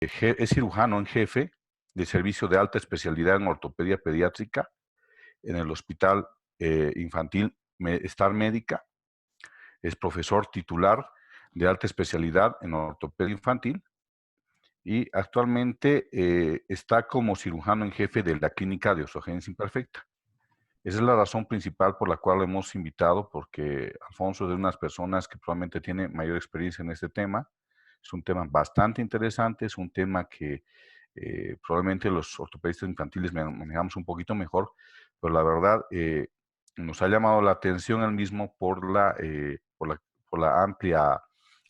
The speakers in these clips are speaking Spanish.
es cirujano en jefe de servicio de alta especialidad en ortopedia pediátrica en el Hospital Infantil Star Médica. Es profesor titular de alta especialidad en ortopedia infantil y actualmente está como cirujano en jefe de la clínica de osteogénesis imperfecta. Esa es la razón principal por la cual lo hemos invitado, porque Alfonso es de unas personas que probablemente tiene mayor experiencia en este tema. Es un tema bastante interesante, es un tema que probablemente los ortopedistas infantiles manejamos un poquito mejor, pero la verdad nos ha llamado la atención el mismo por la amplia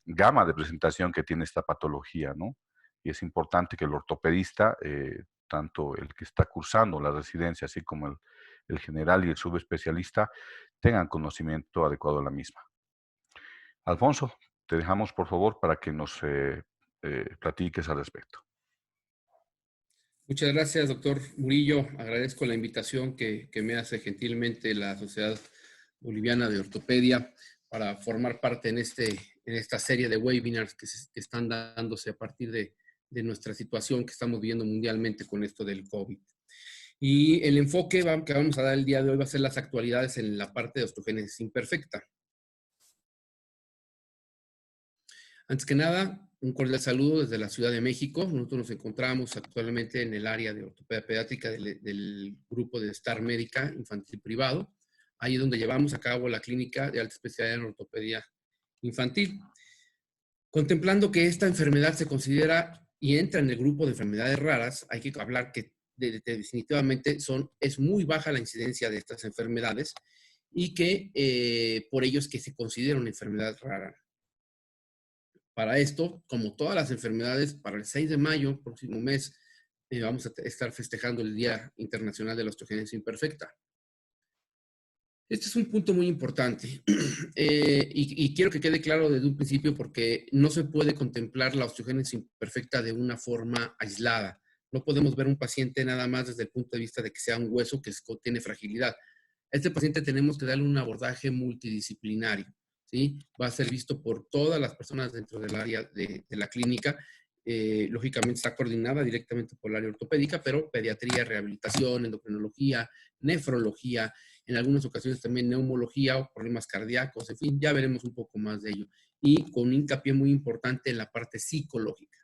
gama de presentación que tiene esta patología, ¿no? Y es importante que el ortopedista, tanto el que está cursando la residencia, así como el general y el subespecialista, tengan conocimiento adecuado de la misma. Alfonso, te dejamos por favor para que nos platiques al respecto. Muchas gracias, doctor Murillo. Agradezco la invitación que me hace gentilmente la Sociedad Boliviana de Ortopedia para formar parte en esta serie de webinars que están dándose a partir de nuestra situación que estamos viviendo mundialmente con esto del COVID. Y el enfoque que vamos a dar el día de hoy va a ser las actualidades en la parte de osteogénesis imperfecta. Antes que nada, un cordial saludo desde la Ciudad de México. Nosotros nos encontramos actualmente en el área de ortopedia pediátrica del grupo de Star Médica Infantil Privado, ahí es donde llevamos a cabo la clínica de alta especialidad en ortopedia infantil. Contemplando que esta enfermedad se considera y entra en el grupo de enfermedades raras, hay que hablar que definitivamente es muy baja la incidencia de estas enfermedades y que por ello es que se considera una enfermedad rara. Para esto, como todas las enfermedades, para el 6 de mayo, próximo mes, vamos a estar festejando el Día Internacional de la Osteogénesis Imperfecta. Este es un punto muy importante y quiero que quede claro desde un principio porque no se puede contemplar la osteogénesis imperfecta de una forma aislada. No podemos ver un paciente nada más desde el punto de vista de que sea un hueso que tiene fragilidad. A este paciente tenemos que darle un abordaje multidisciplinario, ¿sí? Va a ser visto por todas las personas dentro del área de la clínica. Lógicamente está coordinada directamente por el área ortopédica, pero pediatría, rehabilitación, endocrinología, nefrología, en algunas ocasiones también neumología o problemas cardíacos, en fin, ya veremos un poco más de ello. Y con un hincapié muy importante en la parte psicológica.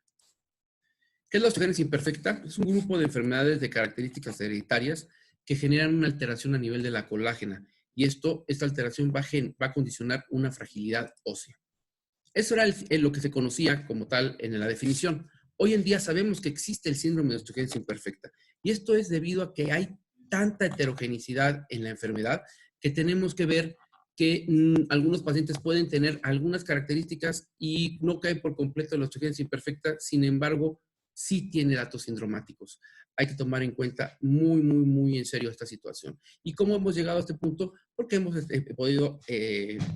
¿Qué es la osteogénesis imperfecta? Es un grupo de enfermedades de características hereditarias que generan una alteración a nivel de la colágena. Y esta alteración va a condicionar una fragilidad ósea. Eso era lo que se conocía como tal en la definición. Hoy en día sabemos que existe el síndrome de osteogénesis imperfecta. Y esto es debido a que hay tanta heterogeneidad en la enfermedad que tenemos que ver que algunos pacientes pueden tener algunas características y no cae por completo la osteogénesis imperfecta, sin embargo, sí tiene datos sindromáticos. Hay que tomar en cuenta muy en serio esta situación. ¿Y cómo hemos llegado a este punto? Porque hemos podido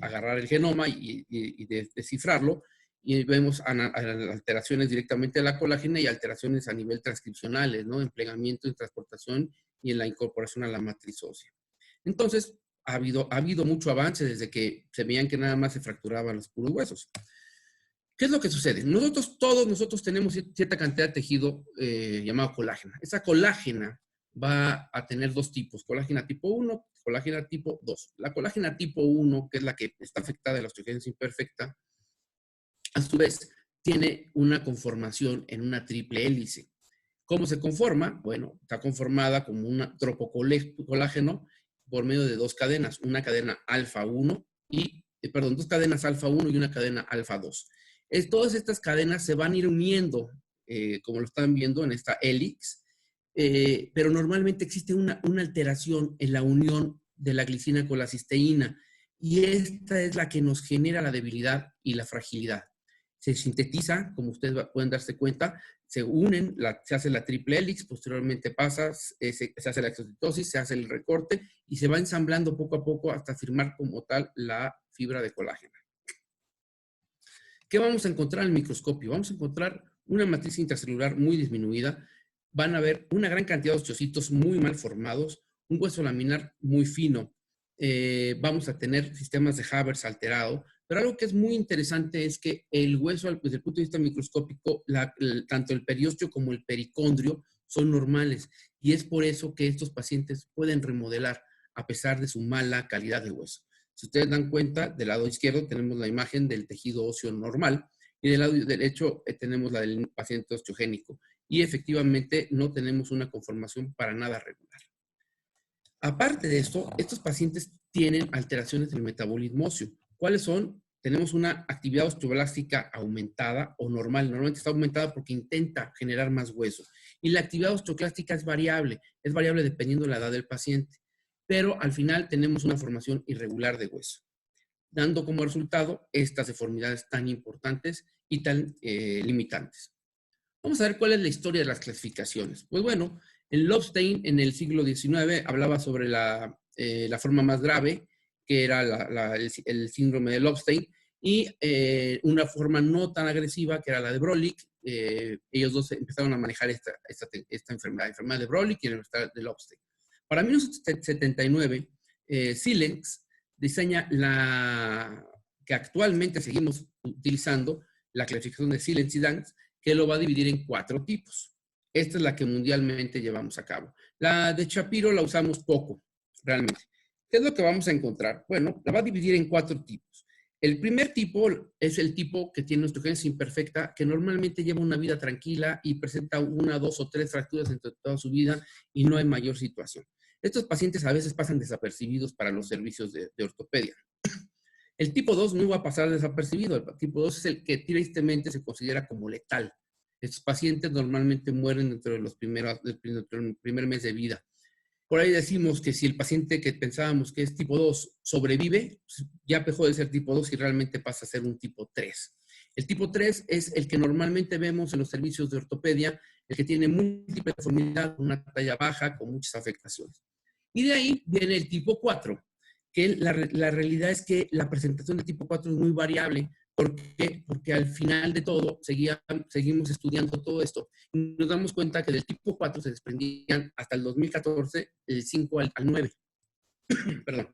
agarrar el genoma y descifrarlo y vemos alteraciones directamente de la colágena y alteraciones a nivel transcripcionales, ¿no? En plegamiento, en transportación y en la incorporación a la matriz ósea. Entonces, ha habido mucho avance desde que se veían que nada más se fracturaban los puros huesos. ¿Qué es lo que sucede? Todos nosotros tenemos cierta cantidad de tejido llamado colágena. Esa colágena va a tener dos tipos, colágena tipo 1, colágena tipo 2. La colágena tipo 1, que es la que está afectada de la osteogénesis imperfecta, a su vez tiene una conformación en una triple hélice. ¿Cómo se conforma? Bueno, está conformada como un tropocolágeno por medio de dos cadenas, una cadena alfa 1 dos cadenas alfa 1 y una cadena alfa 2. Todas estas cadenas se van a ir uniendo, como lo están viendo en esta hélix, pero normalmente existe una alteración en la unión de la glicina con la cisteína y esta es la que nos genera la debilidad y la fragilidad. Se sintetiza, como ustedes pueden darse cuenta, se unen, se hace la triple hélix, posteriormente se hace la exocitosis, se hace el recorte y se va ensamblando poco a poco hasta formar como tal la fibra de colágeno. ¿Qué vamos a encontrar en el microscopio? Vamos a encontrar una matriz intracelular muy disminuida, van a ver una gran cantidad de osteocitos muy mal formados, un hueso laminar muy fino, vamos a tener sistemas de Haber alterado, Pero algo que es muy interesante es que el hueso, desde el punto de vista microscópico, tanto el periósteo como el pericondrio son normales. Y es por eso que estos pacientes pueden remodelar a pesar de su mala calidad de hueso. Si ustedes dan cuenta, del lado izquierdo tenemos la imagen del tejido óseo normal y del lado derecho tenemos la del paciente osteogénico. Y efectivamente no tenemos una conformación para nada regular. Aparte de esto, estos pacientes tienen alteraciones del metabolismo óseo. ¿Cuáles son? Tenemos una actividad osteoblástica aumentada o normal. Normalmente está aumentada porque intenta generar más hueso. Y la actividad osteoclástica es variable dependiendo de la edad del paciente. Pero al final tenemos una formación irregular de hueso, dando como resultado estas deformidades tan importantes y tan limitantes. Vamos a ver cuál es la historia de las clasificaciones. Pues bueno, el Lobstein en el siglo XIX hablaba sobre la forma más grave, que era el síndrome de Lobstein, y una forma no tan agresiva, que era la de Brolick. Ellos dos empezaron a manejar esta enfermedad, la enfermedad de Brolick y la enfermedad de Lobstein. Para 1979, Silenx diseña la que actualmente seguimos utilizando, la clasificación de Silenx y Danks, que lo va a dividir en 4 tipos. Esta es la que mundialmente llevamos a cabo. La de Shapiro la usamos poco, realmente. ¿Qué es lo que vamos a encontrar? Bueno, la va a dividir en 4 tipos. El primer tipo es el tipo que tiene osteogénesis imperfecta, que normalmente lleva una vida tranquila y presenta 1, 2 o 3 fracturas entre toda su vida y no hay mayor situación. Estos pacientes a veces pasan desapercibidos para los servicios de ortopedia. El tipo 2 no va a pasar desapercibido. El tipo 2 es el que tristemente se considera como letal. Estos pacientes normalmente mueren dentro del primer mes de vida. Por ahí decimos que si el paciente que pensábamos que es tipo 2 sobrevive, ya dejó de ser tipo 2 y realmente pasa a ser un tipo 3. El tipo 3 es el que normalmente vemos en los servicios de ortopedia, el que tiene múltiple deformidad, una talla baja, con muchas afectaciones. Y de ahí viene el tipo 4, que la realidad es que la presentación del tipo 4 es muy variable. ¿Por qué? Porque al final de todo seguimos estudiando todo esto y nos damos cuenta que del tipo 4 se desprendían hasta el 2014 el 5 al 9. Perdón.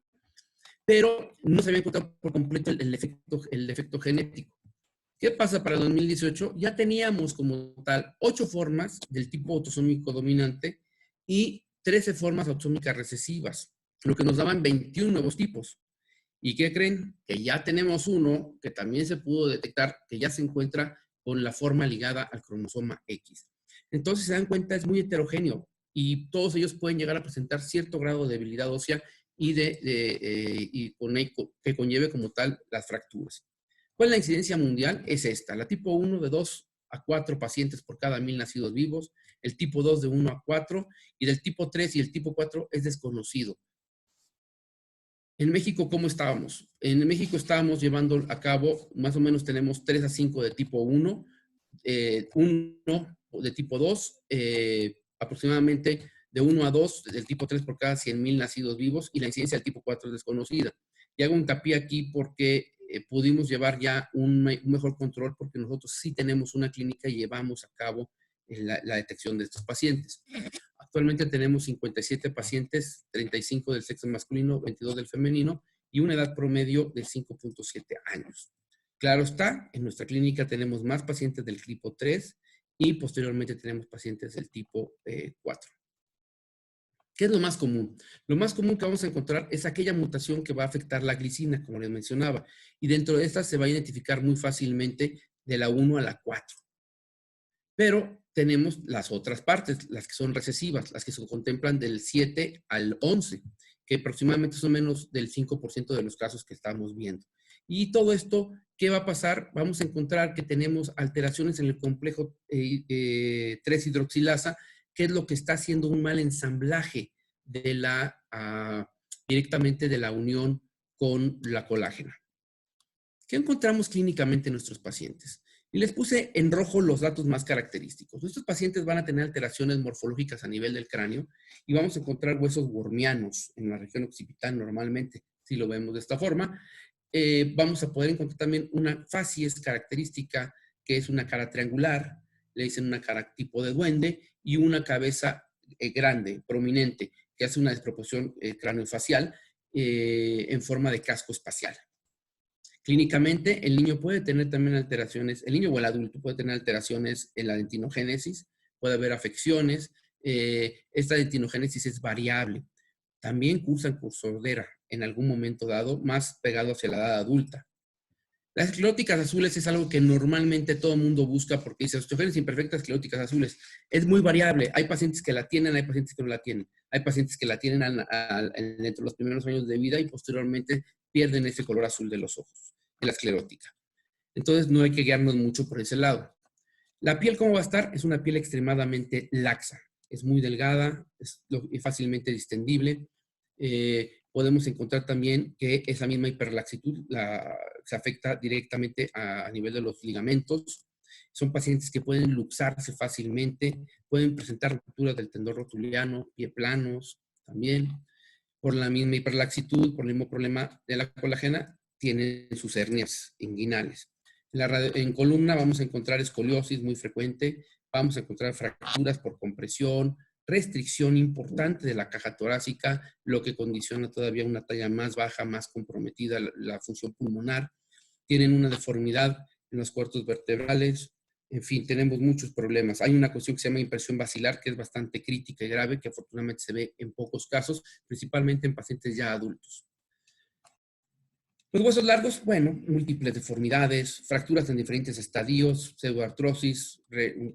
Pero no se había encontrado por completo el defecto genético. ¿Qué pasa para el 2018? Ya teníamos como tal 8 formas del tipo autosómico dominante y 13 formas autosómicas recesivas, lo que nos daban 21 nuevos tipos. ¿Y qué creen? Que ya tenemos uno que también se pudo detectar, que ya se encuentra con la forma ligada al cromosoma X. Entonces, se dan cuenta, es muy heterogéneo y todos ellos pueden llegar a presentar cierto grado de debilidad ósea y que conlleve como tal las fracturas. ¿Cuál es la incidencia mundial? Es esta. La tipo 1 de 2 a 4 pacientes por cada 1000 nacidos vivos, el tipo 2 de 1 a 4 y del tipo 3 y el tipo 4 es desconocido. En México, ¿cómo estábamos? En México estábamos llevando a cabo, más o menos tenemos 3 a 5 de tipo 1, 1 de tipo 2, aproximadamente de 1 a 2 del tipo 3 por cada 100,000 nacidos vivos y la incidencia del tipo 4 es desconocida. Y hago hincapié aquí porque pudimos llevar ya un mejor control porque nosotros sí tenemos una clínica y llevamos a cabo la detección de estos pacientes. Actualmente tenemos 57 pacientes, 35 del sexo masculino, 22 del femenino y una edad promedio de 5.7 años. Claro está, en nuestra clínica tenemos más pacientes del tipo 3 y posteriormente tenemos pacientes del tipo 4. ¿Qué es lo más común? Lo más común que vamos a encontrar es aquella mutación que va a afectar la glicina, como les mencionaba, y dentro de esta se va a identificar muy fácilmente de la 1 a la 4. Pero tenemos las otras partes, las que son recesivas, las que se contemplan del 7 al 11, que aproximadamente son menos del 5% de los casos que estamos viendo. Y todo esto, ¿qué va a pasar? Vamos a encontrar que tenemos alteraciones en el complejo 3-hidroxilasa, que es lo que está haciendo un mal ensamblaje de directamente de la unión con la colágena. ¿Qué encontramos clínicamente en nuestros pacientes? Y les puse en rojo los datos más característicos. Estos pacientes van a tener alteraciones morfológicas a nivel del cráneo y vamos a encontrar huesos wormianos en la región occipital normalmente, si lo vemos de esta forma. Vamos a poder encontrar también una facies característica, que es una cara triangular, le dicen una cara tipo de duende, y una cabeza grande, prominente, que hace una desproporción craneofacial en forma de casco espacial. Clínicamente, el niño puede tener también alteraciones, el niño o el adulto puede tener alteraciones en la dentinogénesis, puede haber afecciones. Esta dentinogénesis es variable. También cursan con sordera en algún momento dado, más pegado hacia la edad adulta. Las escleróticas azules es algo que normalmente todo el mundo busca porque dice osteogénesis imperfecta, escleróticas azules. Es muy variable. Hay pacientes que la tienen, hay pacientes que no la tienen. Hay pacientes que la tienen entre los primeros años de vida y posteriormente pierden ese color azul de los ojos, en la esclerótica. Entonces no hay que guiarnos mucho por ese lado. La piel, ¿cómo va a estar? Es una piel extremadamente laxa. Es muy delgada, es fácilmente distendible. Podemos encontrar también que esa misma hiperlaxitud se afecta directamente a nivel de los ligamentos. Son pacientes que pueden luxarse fácilmente, pueden presentar rupturas del tendón rotuliano, pie planos también. Por la misma hiperlaxitud, por el mismo problema de la colágena, tienen sus hernias inguinales. En columna vamos a encontrar escoliosis muy frecuente, vamos a encontrar fracturas por compresión, restricción importante de la caja torácica, lo que condiciona todavía una talla más baja, más comprometida la función pulmonar. Tienen una deformidad en los cuartos vertebrales. En fin, tenemos muchos problemas. Hay una cuestión que se llama impresión basilar, que es bastante crítica y grave, que afortunadamente se ve en pocos casos, principalmente en pacientes ya adultos. Los huesos largos, bueno, múltiples deformidades, fracturas en diferentes estadios, pseudoartrosis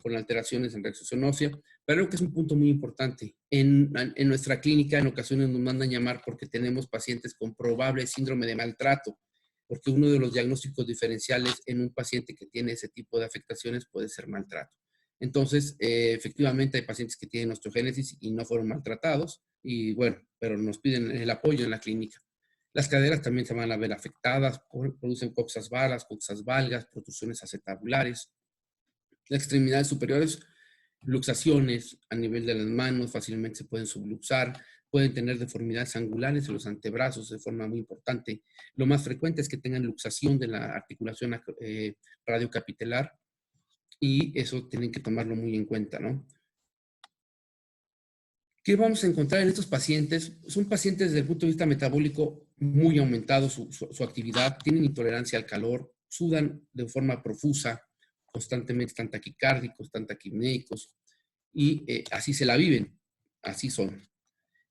con alteraciones en reabsorción ósea, pero creo que es un punto muy importante. En nuestra clínica en ocasiones nos mandan llamar porque tenemos pacientes con probable síndrome de maltrato, porque uno de los diagnósticos diferenciales en un paciente que tiene ese tipo de afectaciones puede ser maltrato. Entonces, efectivamente hay pacientes que tienen osteogénesis y no fueron maltratados, y bueno, pero nos piden el apoyo en la clínica. Las caderas también se van a ver afectadas, producen coxas varas, coxas valgas, protrusiones acetabulares. Las extremidades superiores, luxaciones a nivel de las manos, fácilmente se pueden subluxar, pueden tener deformidades angulares en los antebrazos de forma muy importante. Lo más frecuente es que tengan luxación de la articulación radiocapitelar y eso tienen que tomarlo muy en cuenta, ¿no? ¿Qué vamos a encontrar en estos pacientes? Son pacientes desde el punto de vista metabólico muy aumentado su actividad, tienen intolerancia al calor, sudan de forma profusa, constantemente están taquicárdicos, están taquipnéicos y así se la viven, así son.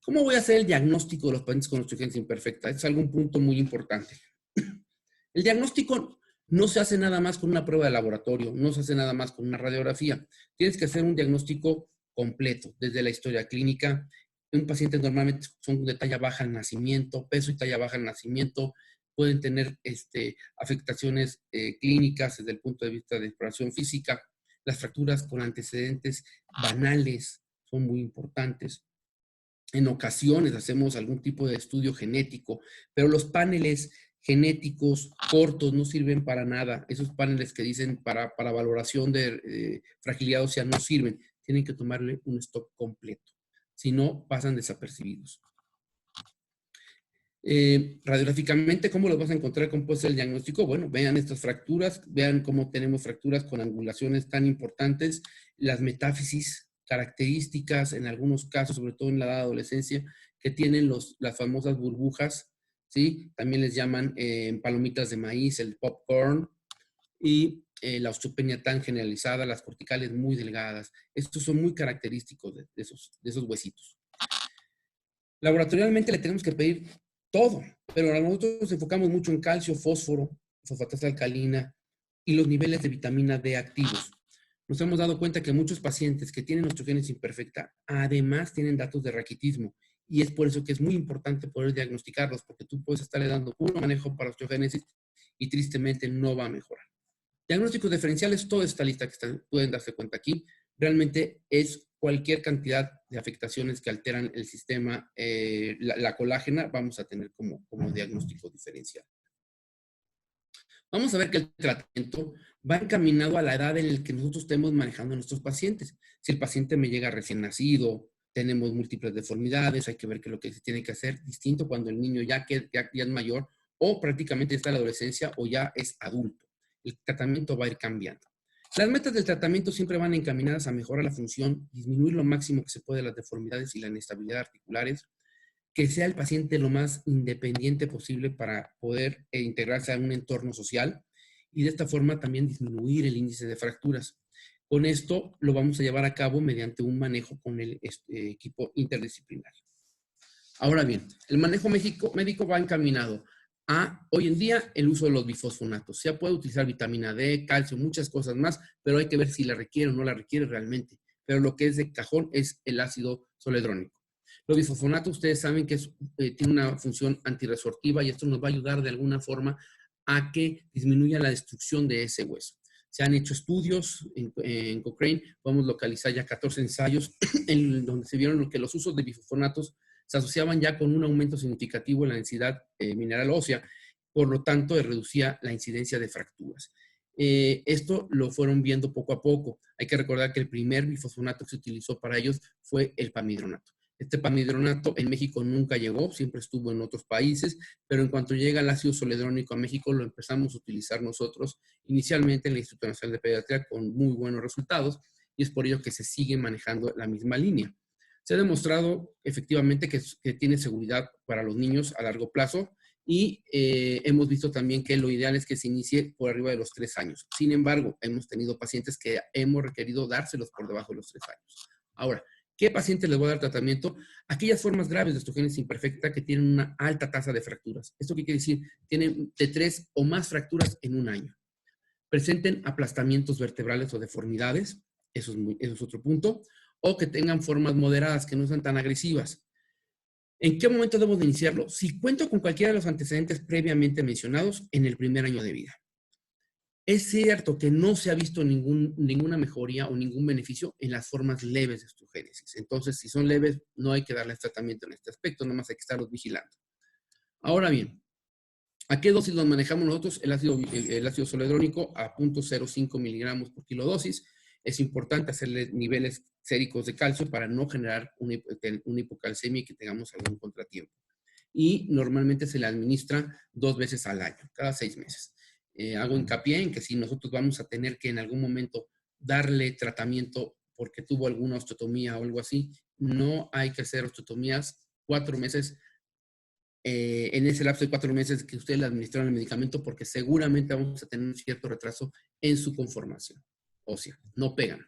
¿Cómo voy a hacer el diagnóstico de los pacientes con osteogénesis imperfecta? Este es algún punto muy importante. El diagnóstico no se hace nada más con una prueba de laboratorio, no se hace nada más con una radiografía. Tienes que hacer un diagnóstico completo, desde la historia clínica. Un paciente normalmente son de talla baja al nacimiento, peso y talla baja al nacimiento, pueden tener afectaciones clínicas desde el punto de vista de exploración física. Las fracturas con antecedentes banales son muy importantes. En ocasiones hacemos algún tipo de estudio genético, pero los paneles genéticos cortos no sirven para nada. Esos paneles que dicen para valoración de fragilidad ósea no sirven. Tienen que tomarle un stock completo. Si no, pasan desapercibidos. Radiográficamente, ¿cómo los vas a encontrar? ¿Cómo puede ser el diagnóstico? Bueno, vean estas fracturas, vean cómo tenemos fracturas con angulaciones tan importantes, las metáfisis características en algunos casos, sobre todo en la edad de adolescencia, que tienen las famosas burbujas, ¿sí? También les llaman palomitas de maíz, el popcorn, y la osteopenia tan generalizada, las corticales muy delgadas. Estos son muy característicos de esos huesitos. Laboratorialmente le tenemos que pedir todo, pero nosotros nos enfocamos mucho en calcio, fósforo, fosfatasa alcalina y los niveles de vitamina D activos. Nos hemos dado cuenta que muchos pacientes que tienen osteogénesis imperfecta además tienen datos de raquitismo y es por eso que es muy importante poder diagnosticarlos, porque tú puedes estarle dando un manejo para osteogénesis y tristemente no va a mejorar. Diagnósticos diferenciales, toda esta lista que pueden darse cuenta aquí, realmente es cualquier cantidad de afectaciones que alteran el sistema, la colágena, vamos a tener como diagnóstico diferencial. Vamos a ver que el tratamiento va encaminado a la edad en la que nosotros estemos manejando a nuestros pacientes. Si el paciente me llega recién nacido, tenemos múltiples deformidades, hay que ver qué es lo que se tiene que hacer, distinto cuando el niño ya es mayor o prácticamente está en la adolescencia o ya es adulto. El tratamiento va a ir cambiando. Las metas del tratamiento siempre van encaminadas a mejorar la función, disminuir lo máximo que se puede las deformidades y la inestabilidad articulares, que sea el paciente lo más independiente posible para poder integrarse a un entorno social y de esta forma también disminuir el índice de fracturas. Con esto lo vamos a llevar a cabo mediante un manejo con el equipo interdisciplinario. Ahora bien, el manejo médico va encaminado a, hoy en día, el uso de los bifosfonatos. Se puede utilizar vitamina D, calcio, muchas cosas más, pero hay que ver si la requiere o no la requiere realmente. Pero lo que es de cajón es el ácido zoledrónico. Los bifosfonatos, ustedes saben que tiene una función antirresortiva y esto nos va a ayudar de alguna forma a que disminuya la destrucción de ese hueso. Se han hecho estudios en Cochrane, podemos localizar ya 14 ensayos en donde se vieron que los usos de bifosfonatos se asociaban ya con un aumento significativo en la densidad mineral ósea, por lo tanto reducía la incidencia de fracturas. Esto lo fueron viendo poco a poco. Hay que recordar que el primer bifosfonato que se utilizó para ellos fue el pamidronato. Este pamidronato en México nunca llegó, siempre estuvo en otros países, pero en cuanto llega el ácido zoledrónico a México, lo empezamos a utilizar nosotros inicialmente en el Instituto Nacional de Pediatría con muy buenos resultados y es por ello que se sigue manejando la misma línea. Se ha demostrado efectivamente que tiene seguridad para los niños a largo plazo y hemos visto también que lo ideal es que se inicie por arriba de los 3 años. Sin embargo, hemos tenido pacientes que hemos requerido dárselos por debajo de los 3 años. Ahora, ¿qué pacientes les voy a dar tratamiento? Aquellas formas graves de osteogénesis imperfecta que tienen una alta tasa de fracturas. ¿Esto qué quiere decir? Tienen de 3 o más fracturas en un año. Presenten aplastamientos vertebrales o deformidades, eso es otro punto, o que tengan formas moderadas, que no sean tan agresivas. ¿En qué momento debo de iniciarlo? Si cuento con cualquiera de los antecedentes previamente mencionados en el primer año de vida. Es cierto que no se ha visto ninguna mejoría o ningún beneficio en las formas leves de osteogénesis. Entonces, si son leves, no hay que darles tratamiento en este aspecto, nada más hay que estarlos vigilando. Ahora bien, ¿a qué dosis los manejamos nosotros? El ácido zoledrónico a 0.05 miligramos por kilodosis. Es importante hacerle niveles séricos de calcio para no generar una hipocalcemia y que tengamos algún contratiempo. Y normalmente se le administra 2 veces al año, cada 6 meses. Hago hincapié en que si nosotros vamos a tener que en algún momento darle tratamiento porque tuvo alguna osteotomía o algo así, no hay que hacer osteotomías 4 meses en ese lapso de 4 meses que ustedes le administraron el medicamento porque seguramente vamos a tener un cierto retraso en su conformación ósea. No pegan.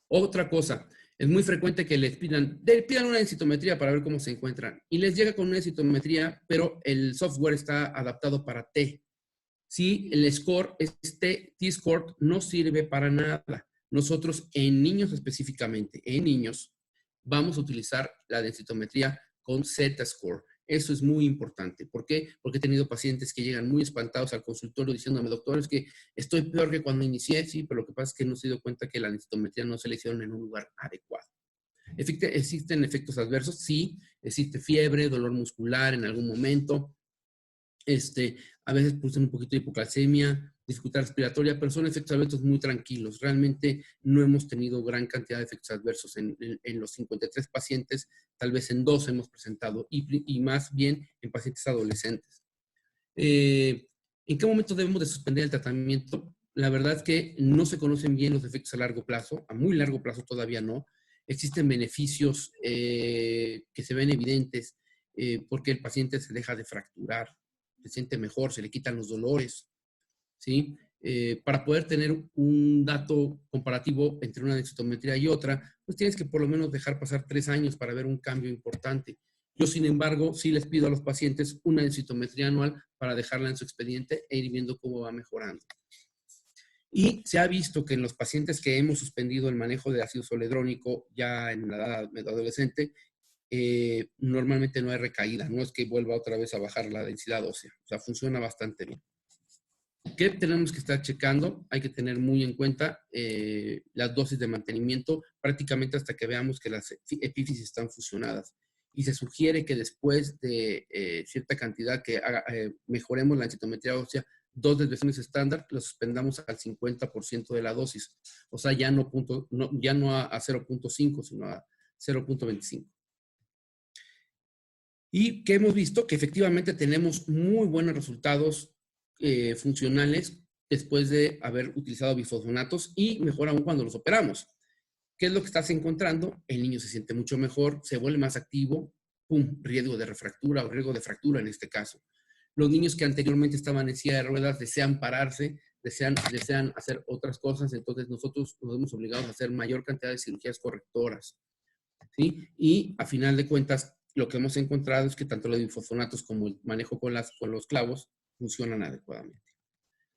Otra cosa, es muy frecuente que les pidan una densitometría para ver cómo se encuentran y les llega con una densitometría, pero el software está adaptado para T. Si el score es T-score no sirve para nada. Nosotros en niños específicamente, en niños, vamos a utilizar la densitometría con Z-score. Eso es muy importante. ¿Por qué? Porque he tenido pacientes que llegan muy espantados al consultorio diciéndome, doctor, es que estoy peor que cuando inicié, sí, pero lo que pasa es que no se dio cuenta que la densitometría no se le hicieron en un lugar adecuado. ¿Existen efectos adversos? Sí, existe fiebre, dolor muscular en algún momento, a veces producen un poquito de hipocalcemia, dificultad respiratoria, pero son efectos adversos muy tranquilos. Realmente no hemos tenido gran cantidad de efectos adversos en los 53 pacientes, tal vez en 2 hemos presentado, y más bien en pacientes adolescentes. ¿En qué momento debemos de suspender el tratamiento? La verdad es que no se conocen bien los efectos a largo plazo, a muy largo plazo todavía no. Existen beneficios que se ven evidentes porque el paciente se deja de fracturar, se siente mejor, se le quitan los dolores, ¿sí? Para poder tener un dato comparativo entre una densitometría y otra, pues tienes que por lo menos dejar pasar 3 años para ver un cambio importante. Yo, sin embargo, sí les pido a los pacientes una densitometría anual para dejarla en su expediente e ir viendo cómo va mejorando. Y se ha visto que en los pacientes que hemos suspendido el manejo de ácido zoledrónico ya en la edad adolescente, normalmente no hay recaída, no es que vuelva otra vez a bajar la densidad ósea, o sea, funciona bastante bien. ¿Qué tenemos que estar checando? Hay que tener muy en cuenta las dosis de mantenimiento prácticamente hasta que veamos que las epífisis están fusionadas. Y se sugiere que después de cierta cantidad que mejoremos la densitometría ósea, 2 desviaciones estándar, lo suspendamos al 50% de la dosis. O sea, ya no a 0.5, sino a 0.25. Y que hemos visto que efectivamente tenemos muy buenos resultados funcionales después de haber utilizado bifosfonatos y mejor aún cuando los operamos. ¿Qué es lo que estás encontrando? El niño se siente mucho mejor, se vuelve más activo, ¡pum!, riesgo de refractura o riesgo de fractura en este caso. Los niños que anteriormente estaban en silla de ruedas desean pararse, desean hacer otras cosas, entonces nosotros nos vemos obligados a hacer mayor cantidad de cirugías correctoras, ¿sí? Y a final de cuentas, lo que hemos encontrado es que tanto los bifosfonatos como el manejo con los clavos funcionan adecuadamente.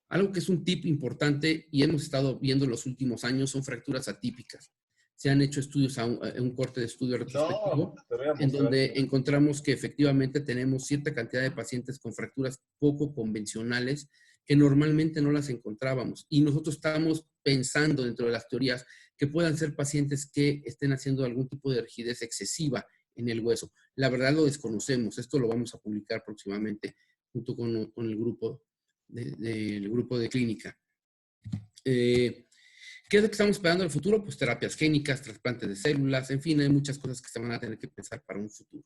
Algo que es un tip importante y hemos estado viendo en los últimos años son fracturas atípicas. Se han hecho estudios, un corte de estudio retrospectivo, en donde encontramos que efectivamente tenemos cierta cantidad de pacientes con fracturas poco convencionales que normalmente no las encontrábamos. Y nosotros estamos pensando dentro de las teorías que puedan ser pacientes que estén haciendo algún tipo de rigidez excesiva en el hueso. La verdad lo desconocemos. Esto lo vamos a publicar próximamente junto con el grupo del grupo de clínica. ¿Qué es lo que estamos esperando en el futuro? Pues terapias génicas, trasplantes de células, en fin, hay muchas cosas que se van a tener que pensar para un futuro.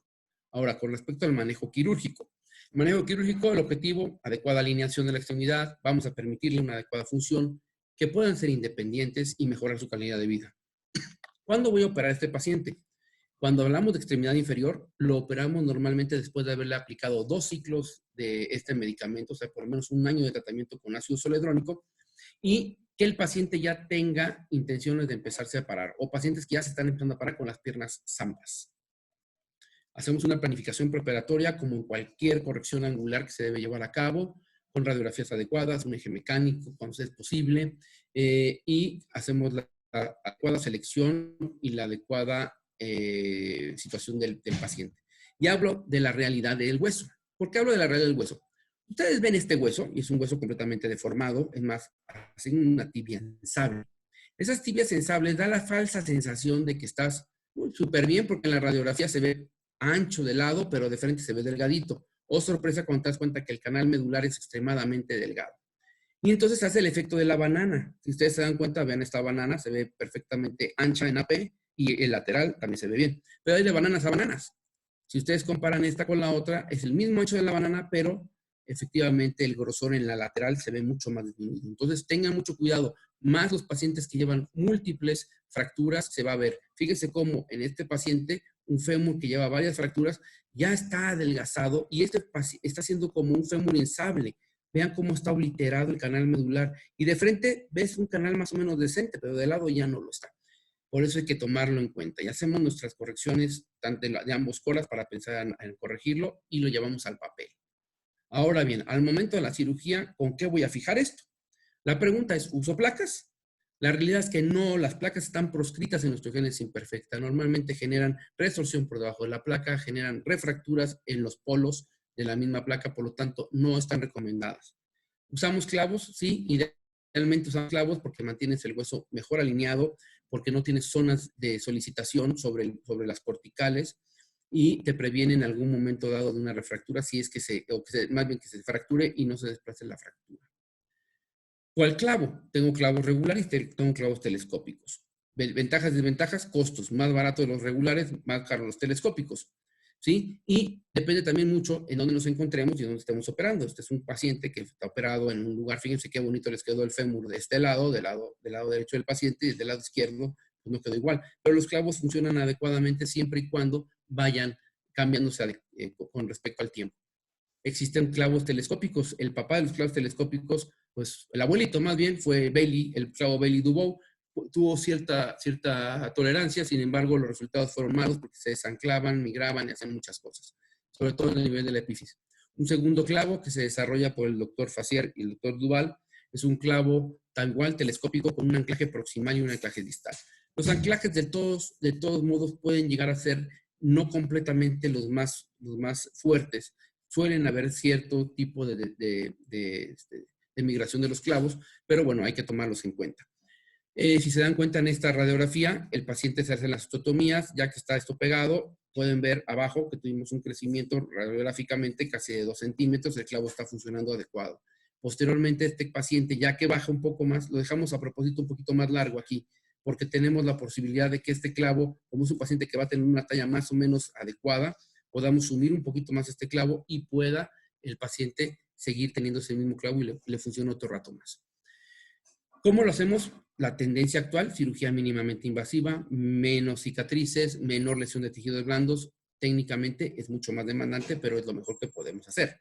Ahora, con respecto al manejo quirúrgico. El manejo quirúrgico, el objetivo, adecuada alineación de la extremidad, vamos a permitirle una adecuada función, que puedan ser independientes y mejorar su calidad de vida. ¿Cuándo voy a operar a este paciente? Cuando hablamos de extremidad inferior, lo operamos normalmente después de haberle aplicado 2 ciclos de este medicamento, o sea, por lo menos 1 año de tratamiento con ácido zoledrónico, y que el paciente ya tenga intenciones de empezarse a parar, o pacientes que ya se están empezando a parar con las piernas zampas. Hacemos una planificación preoperatoria como en cualquier corrección angular que se debe llevar a cabo, con radiografías adecuadas, un eje mecánico cuando sea posible, y hacemos la adecuada selección y la adecuada situación del paciente. Y hablo de la realidad del hueso. ¿Por qué hablo de la realidad del hueso? Ustedes ven este hueso, y es un hueso completamente deformado, es más, hacen una tibia sensable. Esas tibias sensables dan la falsa sensación de que estás súper bien, porque en la radiografía se ve ancho de lado, pero de frente se ve delgadito. Oh, sorpresa cuando te das cuenta que el canal medular es extremadamente delgado. Y entonces hace el efecto de la banana. Si ustedes se dan cuenta, vean esta banana, se ve perfectamente ancha en AP, y el lateral también se ve bien. Pero hay de bananas a bananas. Si ustedes comparan esta con la otra, es el mismo ancho de la banana, pero efectivamente el grosor en la lateral se ve mucho más disminuido. Entonces tengan mucho cuidado. Más los pacientes que llevan múltiples fracturas se va a ver. Fíjense cómo en este paciente, un fémur que lleva varias fracturas, ya está adelgazado y este está haciendo como un fémur en sable. Vean cómo está obliterado el canal medular. Y de frente ves un canal más o menos decente, pero de lado ya no lo está. Por eso hay que tomarlo en cuenta. Y hacemos nuestras correcciones tanto de ambos colas para pensar en corregirlo y lo llevamos al papel. Ahora bien, al momento de la cirugía, ¿con qué voy a fijar esto? La pregunta es, ¿uso placas? La realidad es que no, las placas están proscritas en osteogénesis imperfecta. Normalmente generan resorción por debajo de la placa, generan refracturas en los polos de la misma placa, por lo tanto, no están recomendadas. ¿Usamos clavos? Sí, idealmente usamos clavos porque mantienes el hueso mejor alineado, porque no tienes zonas de solicitación sobre las corticales y te previene en algún momento dado de una refractura, si es que más bien que se fracture y no se desplace la fractura. ¿Cuál clavo? Tengo clavos regulares y tengo clavos telescópicos. Ventajas y desventajas, costos. Más baratos los regulares, más caros los telescópicos. ¿Sí? Y depende también mucho en dónde nos encontremos y dónde estemos operando. Este es un paciente que está operado en un lugar, fíjense qué bonito les quedó el fémur de este lado, del lado derecho del paciente, y del lado izquierdo pues no quedó igual. Pero los clavos funcionan adecuadamente siempre y cuando vayan cambiándose con respecto al tiempo. Existen clavos telescópicos. El papá de los clavos telescópicos, pues el abuelito más bien, fue Bailey, el clavo Bailey-Dubois. Tuvo cierta tolerancia, sin embargo, los resultados fueron malos porque se desanclaban, migraban y hacían muchas cosas, sobre todo en el nivel de la epífisis. Un segundo clavo que se desarrolla por el doctor Fassier y el doctor Duval es un clavo tal igual telescópico con un anclaje proximal y un anclaje distal. Los anclajes de todos modos pueden llegar a ser no completamente los más fuertes. Suelen haber cierto tipo de migración de los clavos, pero bueno, hay que tomarlos en cuenta. Si se dan cuenta en esta radiografía, el paciente se hace las osteotomías, ya que está esto pegado, pueden ver abajo que tuvimos un crecimiento radiográficamente casi de 2 centímetros, el clavo está funcionando adecuado. Posteriormente, este paciente, ya que baja un poco más, lo dejamos a propósito un poquito más largo aquí, porque tenemos la posibilidad de que este clavo, como es un paciente que va a tener una talla más o menos adecuada, podamos unir un poquito más este clavo y pueda el paciente seguir teniendo ese mismo clavo y le funcione otro rato más. ¿Cómo lo hacemos? La tendencia actual, cirugía mínimamente invasiva, menos cicatrices, menor lesión de tejidos blandos, Técnicamente es mucho más demandante, pero es lo mejor que podemos hacer.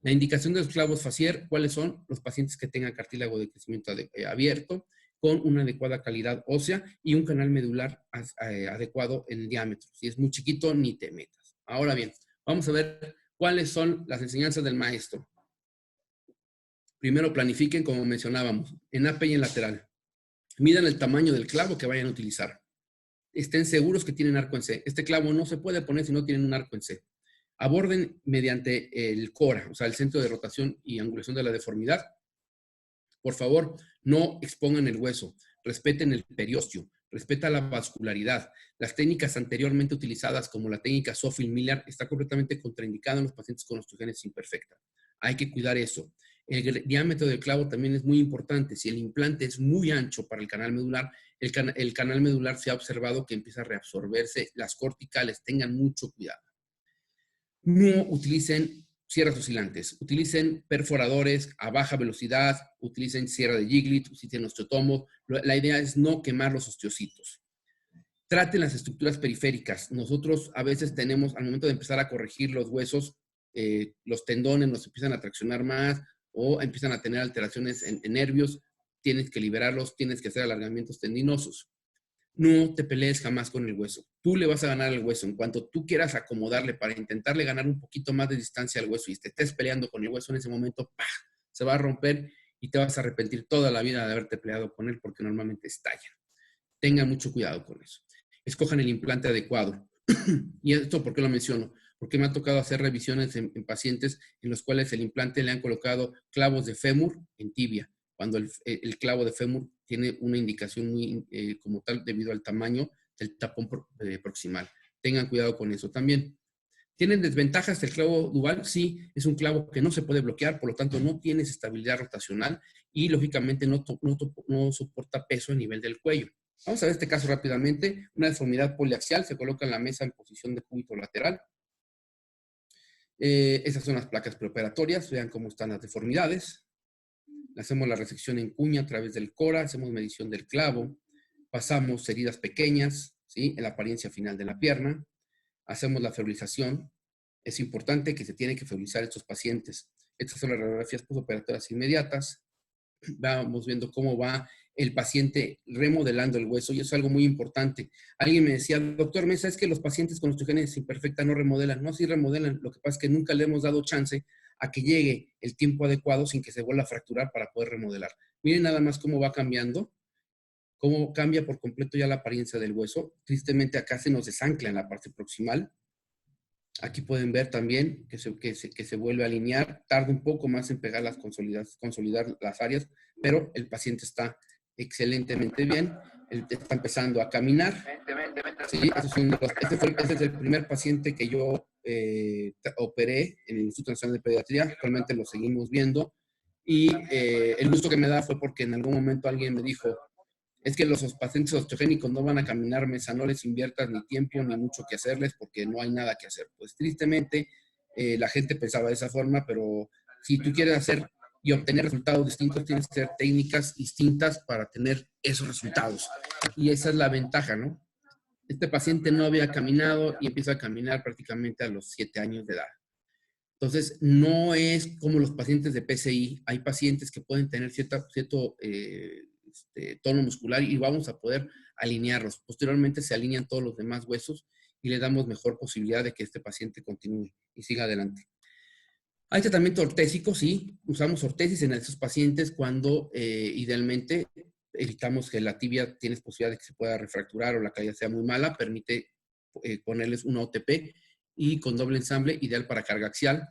La indicación de los clavos Fassier, ¿cuáles son? Los pacientes que tengan cartílago de crecimiento abierto, con una adecuada calidad ósea y un canal medular adecuado en diámetro. Si es muy chiquito, ni te metas. Ahora bien, vamos a ver cuáles son las enseñanzas del maestro. Primero, planifiquen, como mencionábamos, en AP y en lateral. Midan el tamaño del clavo que vayan a utilizar. Estén seguros que tienen arco en C. Este clavo no se puede poner si no tienen un arco en C. Aborden mediante el CORA, o sea, el centro de rotación y angulación de la deformidad. Por favor, no expongan el hueso, respeten el periostio, respeta la vascularidad. Las técnicas anteriormente utilizadas, como la técnica Sofil-Miller, está completamente contraindicada en los pacientes con osteogénesis imperfecta. Hay que cuidar eso. El diámetro del clavo también es muy importante. Si el implante es muy ancho para el canal medular, el canal medular se ha observado que empieza a reabsorberse. Las corticales, tengan mucho cuidado. No utilicen sierras oscilantes, utilicen perforadores a baja velocidad, utilicen sierra de Giglit, utilicen osteotomo. La idea es no quemar los osteocitos. Traten las estructuras periféricas. Nosotros a veces tenemos, al momento de empezar a corregir los huesos, los tendones nos empiezan a traccionar más o empiezan a tener alteraciones en nervios. Tienes que liberarlos, tienes que hacer alargamientos tendinosos. No te pelees jamás con el hueso. Tú le vas a ganar el hueso. En cuanto tú quieras acomodarle para intentarle ganar un poquito más de distancia al hueso y te estés peleando con el hueso, en ese momento ¡pah!, se va a romper y te vas a arrepentir toda la vida de haberte peleado con él, porque normalmente estallan. Tengan mucho cuidado con eso. Escojan el implante adecuado. ¿Y esto por qué lo menciono? Porque me ha tocado hacer revisiones en pacientes en los cuales el implante le han colocado clavos de fémur en tibia, cuando el clavo de fémur tiene una indicación muy como tal debido al tamaño del tapón proximal. Tengan cuidado con eso también. ¿Tienen desventajas el clavo dual? Sí, es un clavo que no se puede bloquear, por lo tanto no tienes estabilidad rotacional y lógicamente no soporta peso a nivel del cuello. Vamos a ver este caso rápidamente. Una deformidad poliaxial, se coloca en la mesa en posición de cúbito lateral. Esas son las placas preoperatorias, vean cómo están las deformidades. Hacemos la resección en cuña a través del CORA, hacemos medición del clavo, pasamos heridas pequeñas, ¿sí?, en la apariencia final de la pierna, hacemos la febrización. Es importante que se tiene que febrizar estos pacientes. Estas son las radiografías postoperatorias inmediatas. Vamos viendo cómo va el paciente remodelando el hueso, y eso es algo muy importante. Alguien me decía, doctor Mesa, es que los pacientes con osteogénesis imperfecta no remodelan. No, sí remodelan, lo que pasa es que nunca le hemos dado chance a que llegue el tiempo adecuado sin que se vuelva a fracturar para poder remodelar. Miren nada más cómo va cambiando, cómo cambia por completo ya la apariencia del hueso. Tristemente acá se nos desancla en la parte proximal. Aquí pueden ver también que se vuelve a alinear. Tarda un poco más en pegar consolidar las áreas, pero el paciente está excelentemente bien. Él está empezando a caminar. Sí, este es el primer paciente que yo operé en el Instituto Nacional de Pediatría. Actualmente lo seguimos viendo. Y el gusto que me da fue porque en algún momento alguien me dijo, es que los pacientes osteogénicos no van a caminar mesa, no les inviertas ni tiempo ni mucho que hacerles porque no hay nada que hacer. Pues tristemente la gente pensaba de esa forma, pero si tú quieres hacer y obtener resultados distintos, tienes que hacer técnicas distintas para tener esos resultados. Y esa es la ventaja, ¿no? Este paciente no había caminado y empieza a caminar prácticamente a los 7 años de edad. Entonces, no es como los pacientes de PCI. Hay pacientes que pueden tener cierto tono muscular y vamos a poder alinearlos. Posteriormente se alinean todos los demás huesos y le damos mejor posibilidad de que este paciente continúe y siga adelante. Hay tratamiento ortésico, sí. Usamos ortesis en esos pacientes cuando idealmente evitamos que la tibia tiene posibilidad de que se pueda refracturar o la calidad sea muy mala. Permite ponerles una OTP y con doble ensamble, ideal para carga axial.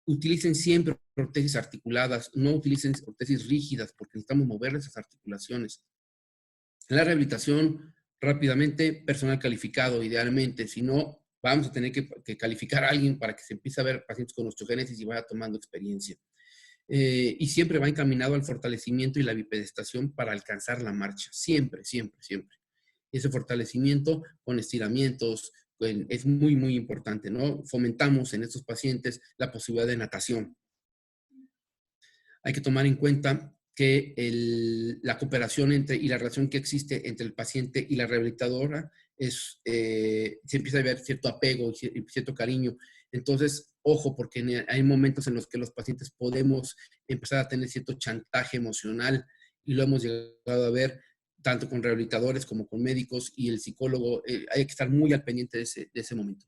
Utilicen siempre ortesis articuladas, no utilicen ortesis rígidas porque necesitamos mover esas articulaciones. En la rehabilitación, rápidamente, personal calificado, idealmente. Si no, vamos a tener que calificar a alguien para que se empiece a ver pacientes con osteogénesis y vaya tomando experiencia. Y siempre va encaminado al fortalecimiento y la bipedestación para alcanzar la marcha. Siempre, siempre, siempre. Y ese fortalecimiento con estiramientos es muy, muy importante, ¿no? Fomentamos en estos pacientes la posibilidad de natación. Hay que tomar en cuenta que la cooperación y la relación que existe entre el paciente y la rehabilitadora se empieza a ver cierto apego y cierto cariño. Entonces, ojo, porque hay momentos en los que los pacientes podemos empezar a tener cierto chantaje emocional, y lo hemos llegado a ver tanto con rehabilitadores como con médicos y el psicólogo. Hay que estar muy al pendiente de ese momento.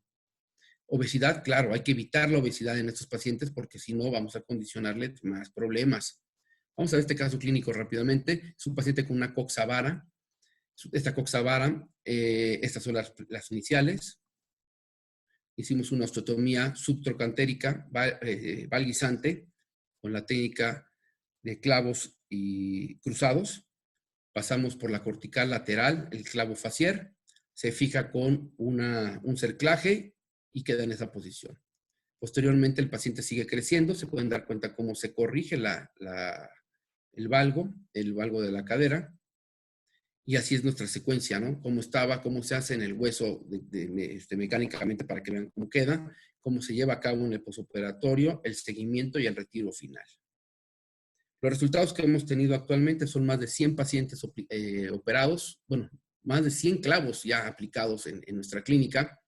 Obesidad, claro, hay que evitar la obesidad en estos pacientes porque si no vamos a condicionarle más problemas. Vamos a ver este caso clínico rápidamente. Es un paciente con una coxa-vara. Esta coxa-vara, estas son las iniciales. Hicimos una osteotomía subtrocantérica valguisante con la técnica de clavos y cruzados. Pasamos por la cortical lateral, el clavo facier, se fija con un cerclaje y queda en esa posición. Posteriormente el paciente sigue creciendo, se pueden dar cuenta cómo se corrige el valgo de la cadera, y así es nuestra secuencia, ¿no? Cómo estaba, cómo se hace en el hueso mecánicamente para que vean cómo queda, cómo se lleva a cabo en el posoperatorio, el seguimiento y el retiro final. Los resultados que hemos tenido actualmente son más de 100 pacientes operados, bueno, más de 100 clavos ya aplicados en nuestra clínica.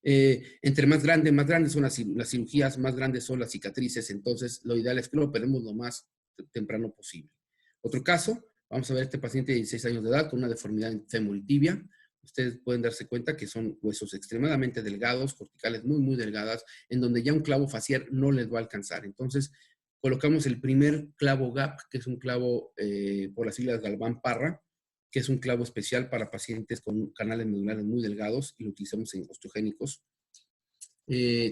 Entre más grandes son las cirugías, más grandes son las cicatrices, entonces lo ideal es que lo operemos lo más temprano posible. Otro caso, vamos a ver este paciente de 16 años de edad con una deformidad en fémur y tibia. Ustedes pueden darse cuenta que son huesos extremadamente delgados, corticales muy, muy delgadas, en donde ya un clavo facial no les va a alcanzar. Entonces, colocamos el primer clavo GAP, que es un clavo por las siglas Galván-Parra, que es un clavo especial para pacientes con canales medulares muy delgados, y lo utilizamos en osteogénicos.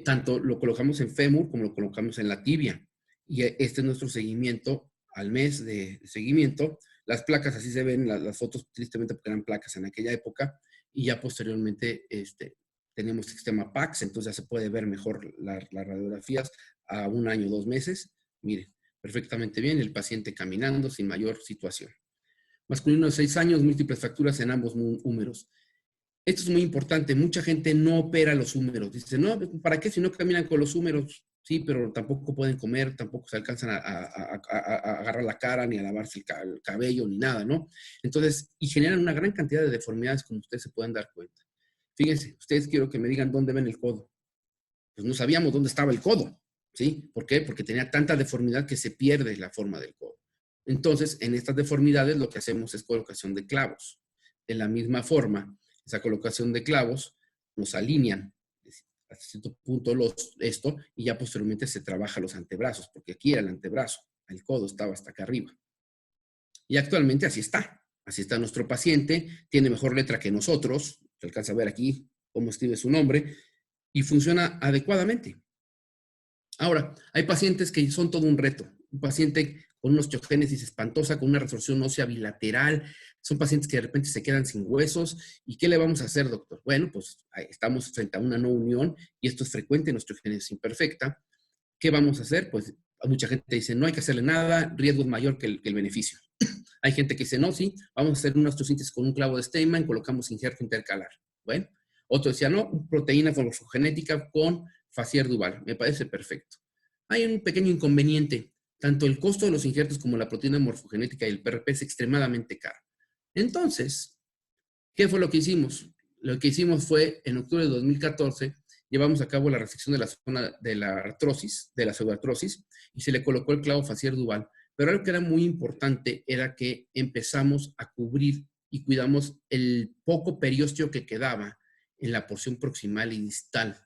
Tanto lo colocamos en fémur como lo colocamos en la tibia. Y este es nuestro seguimiento al mes de seguimiento. Las placas, así se ven las fotos, tristemente porque eran placas en aquella época, y ya posteriormente tenemos sistema PACS, entonces ya se puede ver mejor las radiografías a 1 año, 2 meses. Miren, perfectamente bien, el paciente caminando sin mayor situación. Masculino de 6 años, múltiples fracturas en ambos húmeros. Esto es muy importante. Mucha gente no opera los húmeros. Dice, no, ¿para qué si no caminan con los húmeros? Sí, pero tampoco pueden comer, tampoco se alcanzan a agarrar la cara, ni a lavarse el cabello, ni nada, ¿no? Entonces, y generan una gran cantidad de deformidades, como ustedes se pueden dar cuenta. Fíjense, ustedes quiero que me digan dónde ven el codo. Pues no sabíamos dónde estaba el codo, ¿sí? ¿Por qué? Porque tenía tanta deformidad que se pierde la forma del codo. Entonces, en estas deformidades lo que hacemos es colocación de clavos. De la misma forma, esa colocación de clavos nos alinean hasta cierto punto esto, y ya posteriormente se trabaja los antebrazos, porque aquí era el antebrazo, el codo estaba hasta acá arriba. Y actualmente así está nuestro paciente, tiene mejor letra que nosotros, se alcanza a ver aquí cómo escribe su nombre, y funciona adecuadamente. Ahora, hay pacientes que son todo un reto. Un paciente con una osteogénesis espantosa, con una resorción ósea bilateral, son pacientes que de repente se quedan sin huesos. ¿Y qué le vamos a hacer, doctor? Bueno, pues estamos frente a una no unión, y esto es frecuente en osteogénesis imperfecta. ¿Qué vamos a hacer? Pues mucha gente dice, no hay que hacerle nada, riesgo es mayor que el beneficio. Hay gente que dice, no, sí, vamos a hacer una osteosíntesis con un clavo de Steinmann, colocamos injerto intercalar. Bueno, otro decía, no, proteína morfogenética con Fassier Duval. Me parece perfecto. Hay un pequeño inconveniente. Tanto el costo de los injertos como la proteína morfogenética y el PRP es extremadamente caro. Entonces, ¿qué fue lo que hicimos? Lo que hicimos fue, en octubre de 2014, llevamos a cabo la resección de la zona de la artrosis, de la pseudoartrosis, y se le colocó el clavo Fassier Duval. Pero algo que era muy importante era que empezamos a cubrir y cuidamos el poco periósteo que quedaba en la porción proximal y distal.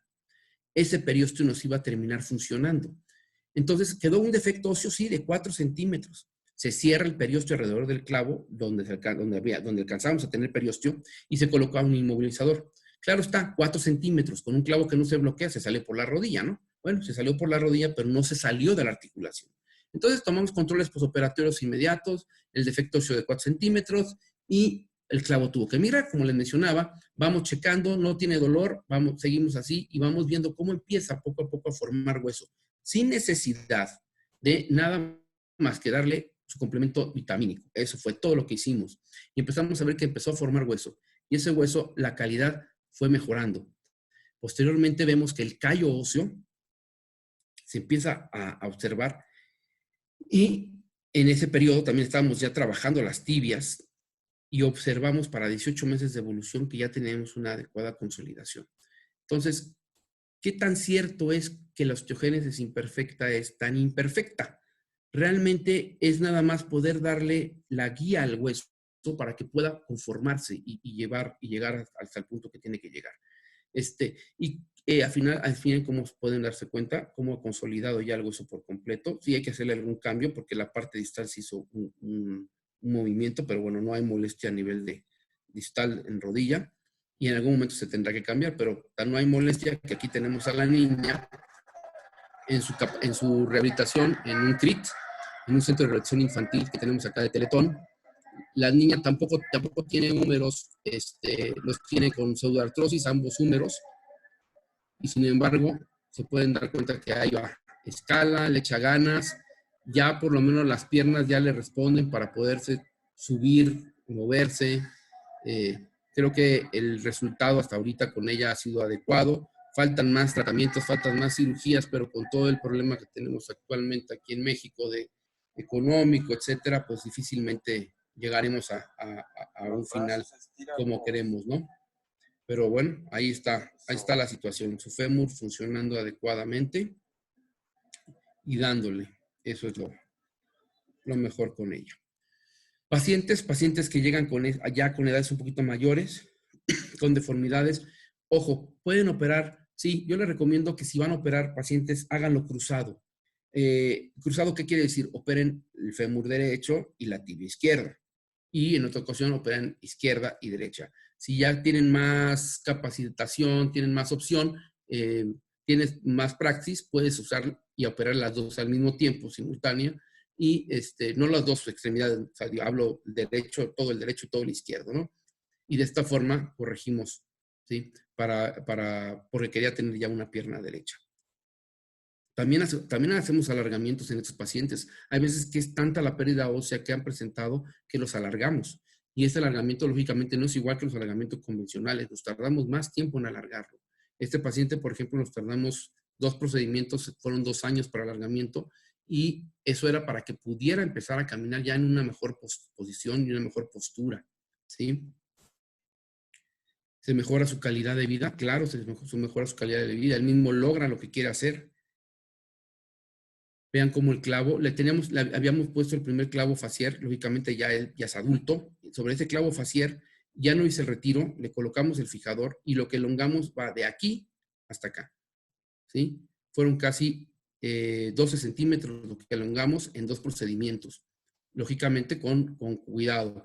Ese periósteo nos iba a terminar funcionando. Entonces quedó un defecto óseo, sí, de 4 centímetros. Se cierra el periósteo alrededor del clavo, donde alcanzábamos a tener periósteo, y se colocaba un inmovilizador. Claro está, 4 centímetros, con un clavo que no se bloquea, se sale por la rodilla, ¿no? Bueno, se salió por la rodilla, pero no se salió de la articulación. Entonces tomamos controles posoperatorios inmediatos, el defecto óseo de 4 centímetros, y el clavo tuvo que migrar, como les mencionaba. Vamos checando, no tiene dolor, seguimos así, y vamos viendo cómo empieza poco a poco a formar hueso, sin necesidad de nada más que darle su complemento vitamínico. Eso fue todo lo que hicimos. Y empezamos a ver que empezó a formar hueso. Y ese hueso, la calidad fue mejorando. Posteriormente vemos que el callo óseo se empieza a observar, y En ese periodo también estábamos ya trabajando las tibias y observamos para 18 meses de evolución que ya teníamos una adecuada consolidación. Entonces, ¿qué tan cierto es que la osteogénesis imperfecta es tan imperfecta? Realmente es nada más poder darle la guía al hueso para que pueda conformarse y llegar hasta el punto que tiene que llegar. Al final, como pueden darse cuenta, cómo ha consolidado ya el hueso por completo. Sí hay que hacerle algún cambio porque la parte distal se hizo un movimiento, pero bueno, no hay molestia a nivel de distal en rodilla y en algún momento se tendrá que cambiar, pero no hay molestia que aquí tenemos a la niña en su rehabilitación en un CRIT, en un centro de rehabilitación infantil que tenemos acá de Teletón. La niña tampoco tiene húmeros, los tiene con pseudoartrosis, ambos húmeros, y sin embargo se pueden dar cuenta que ahí va, escala, le echa ganas, ya por lo menos las piernas ya le responden para poderse subir, moverse. Creo que el resultado hasta ahorita con ella ha sido adecuado. Faltan más tratamientos, faltan más cirugías, pero con todo el problema que tenemos actualmente aquí en México de económico, etcétera, pues difícilmente llegaremos a un final como queremos, ¿no? Pero bueno, ahí está la situación. Su fémur funcionando adecuadamente y dándole. Eso es lo mejor con ella. Pacientes que llegan ya con edades un poquito mayores, con deformidades, ojo, pueden operar. Sí, yo les recomiendo que si van a operar pacientes, háganlo cruzado. ¿Cruzado qué quiere decir? Operen el fémur derecho y la tibia izquierda. Y en otra ocasión operan izquierda y derecha. Si ya tienen más capacitación, tienen más opción, tienes más praxis, puedes usar y operar las dos al mismo tiempo, simultánea, y no las dos extremidades, o sea, hablo derecho, todo el derecho y todo el izquierdo, ¿no? Y de esta forma corregimos, ¿sí? Porque quería tener ya una pierna derecha. También hacemos alargamientos en estos pacientes. Hay veces que es tanta la pérdida ósea que han presentado que los alargamos. Y este alargamiento, lógicamente, no es igual que los alargamientos convencionales. Nos tardamos más tiempo en alargarlo. Este paciente, por ejemplo, nos tardamos 2 procedimientos, fueron 2 años para alargamiento, y eso era para que pudiera empezar a caminar ya en una mejor posición y una mejor postura, ¿sí? Se mejora su calidad de vida, claro, se mejora su calidad de vida. Él mismo logra lo que quiere hacer. Vean cómo el clavo, le habíamos puesto el primer clavo facial, lógicamente ya él ya es adulto. Sobre ese clavo facial ya no hice el retiro, le colocamos el fijador y lo que elongamos va de aquí hasta acá, ¿sí? Fueron casi 12 centímetros lo que elongamos en 2 procedimientos, lógicamente con cuidado.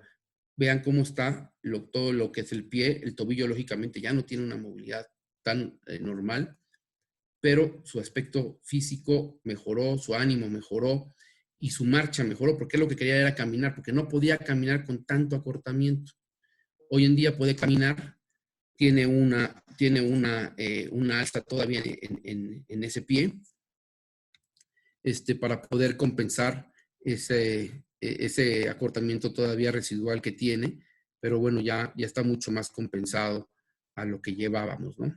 Vean cómo está todo lo que es el pie, el tobillo lógicamente ya no tiene una movilidad tan normal, pero su aspecto físico mejoró, su ánimo mejoró y su marcha mejoró, porque lo que quería era caminar, porque no podía caminar con tanto acortamiento. Hoy en día puede caminar, tiene una alza todavía en ese pie, para poder compensar ese acortamiento todavía residual que tiene, pero bueno, ya está mucho más compensado a lo que llevábamos, ¿no?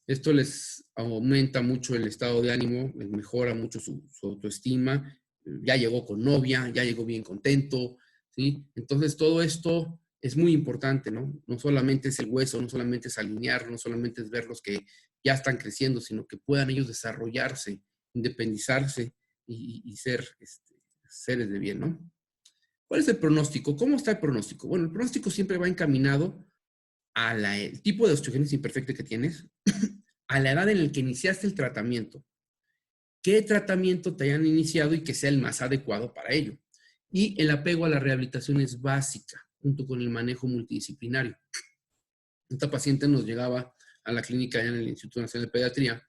Esto les aumenta mucho el estado de ánimo, les mejora mucho su autoestima, ya llegó con novia, ya llegó bien contento, ¿sí? Entonces todo esto es muy importante, ¿no? No solamente es el hueso, no solamente es alinear, no solamente es verlos que ya están creciendo, sino que puedan ellos desarrollarse, independizarse y ser seres de bien, ¿no? ¿Cuál es el pronóstico? ¿Cómo está el pronóstico? Bueno, el pronóstico siempre va encaminado al tipo de osteogénesis imperfecta que tienes, a la edad en la que iniciaste el tratamiento, qué tratamiento te hayan iniciado y que sea el más adecuado para ello. Y el apego a la rehabilitación es básica, junto con el manejo multidisciplinario. Esta paciente nos llegaba a la clínica en el Instituto Nacional de Pediatría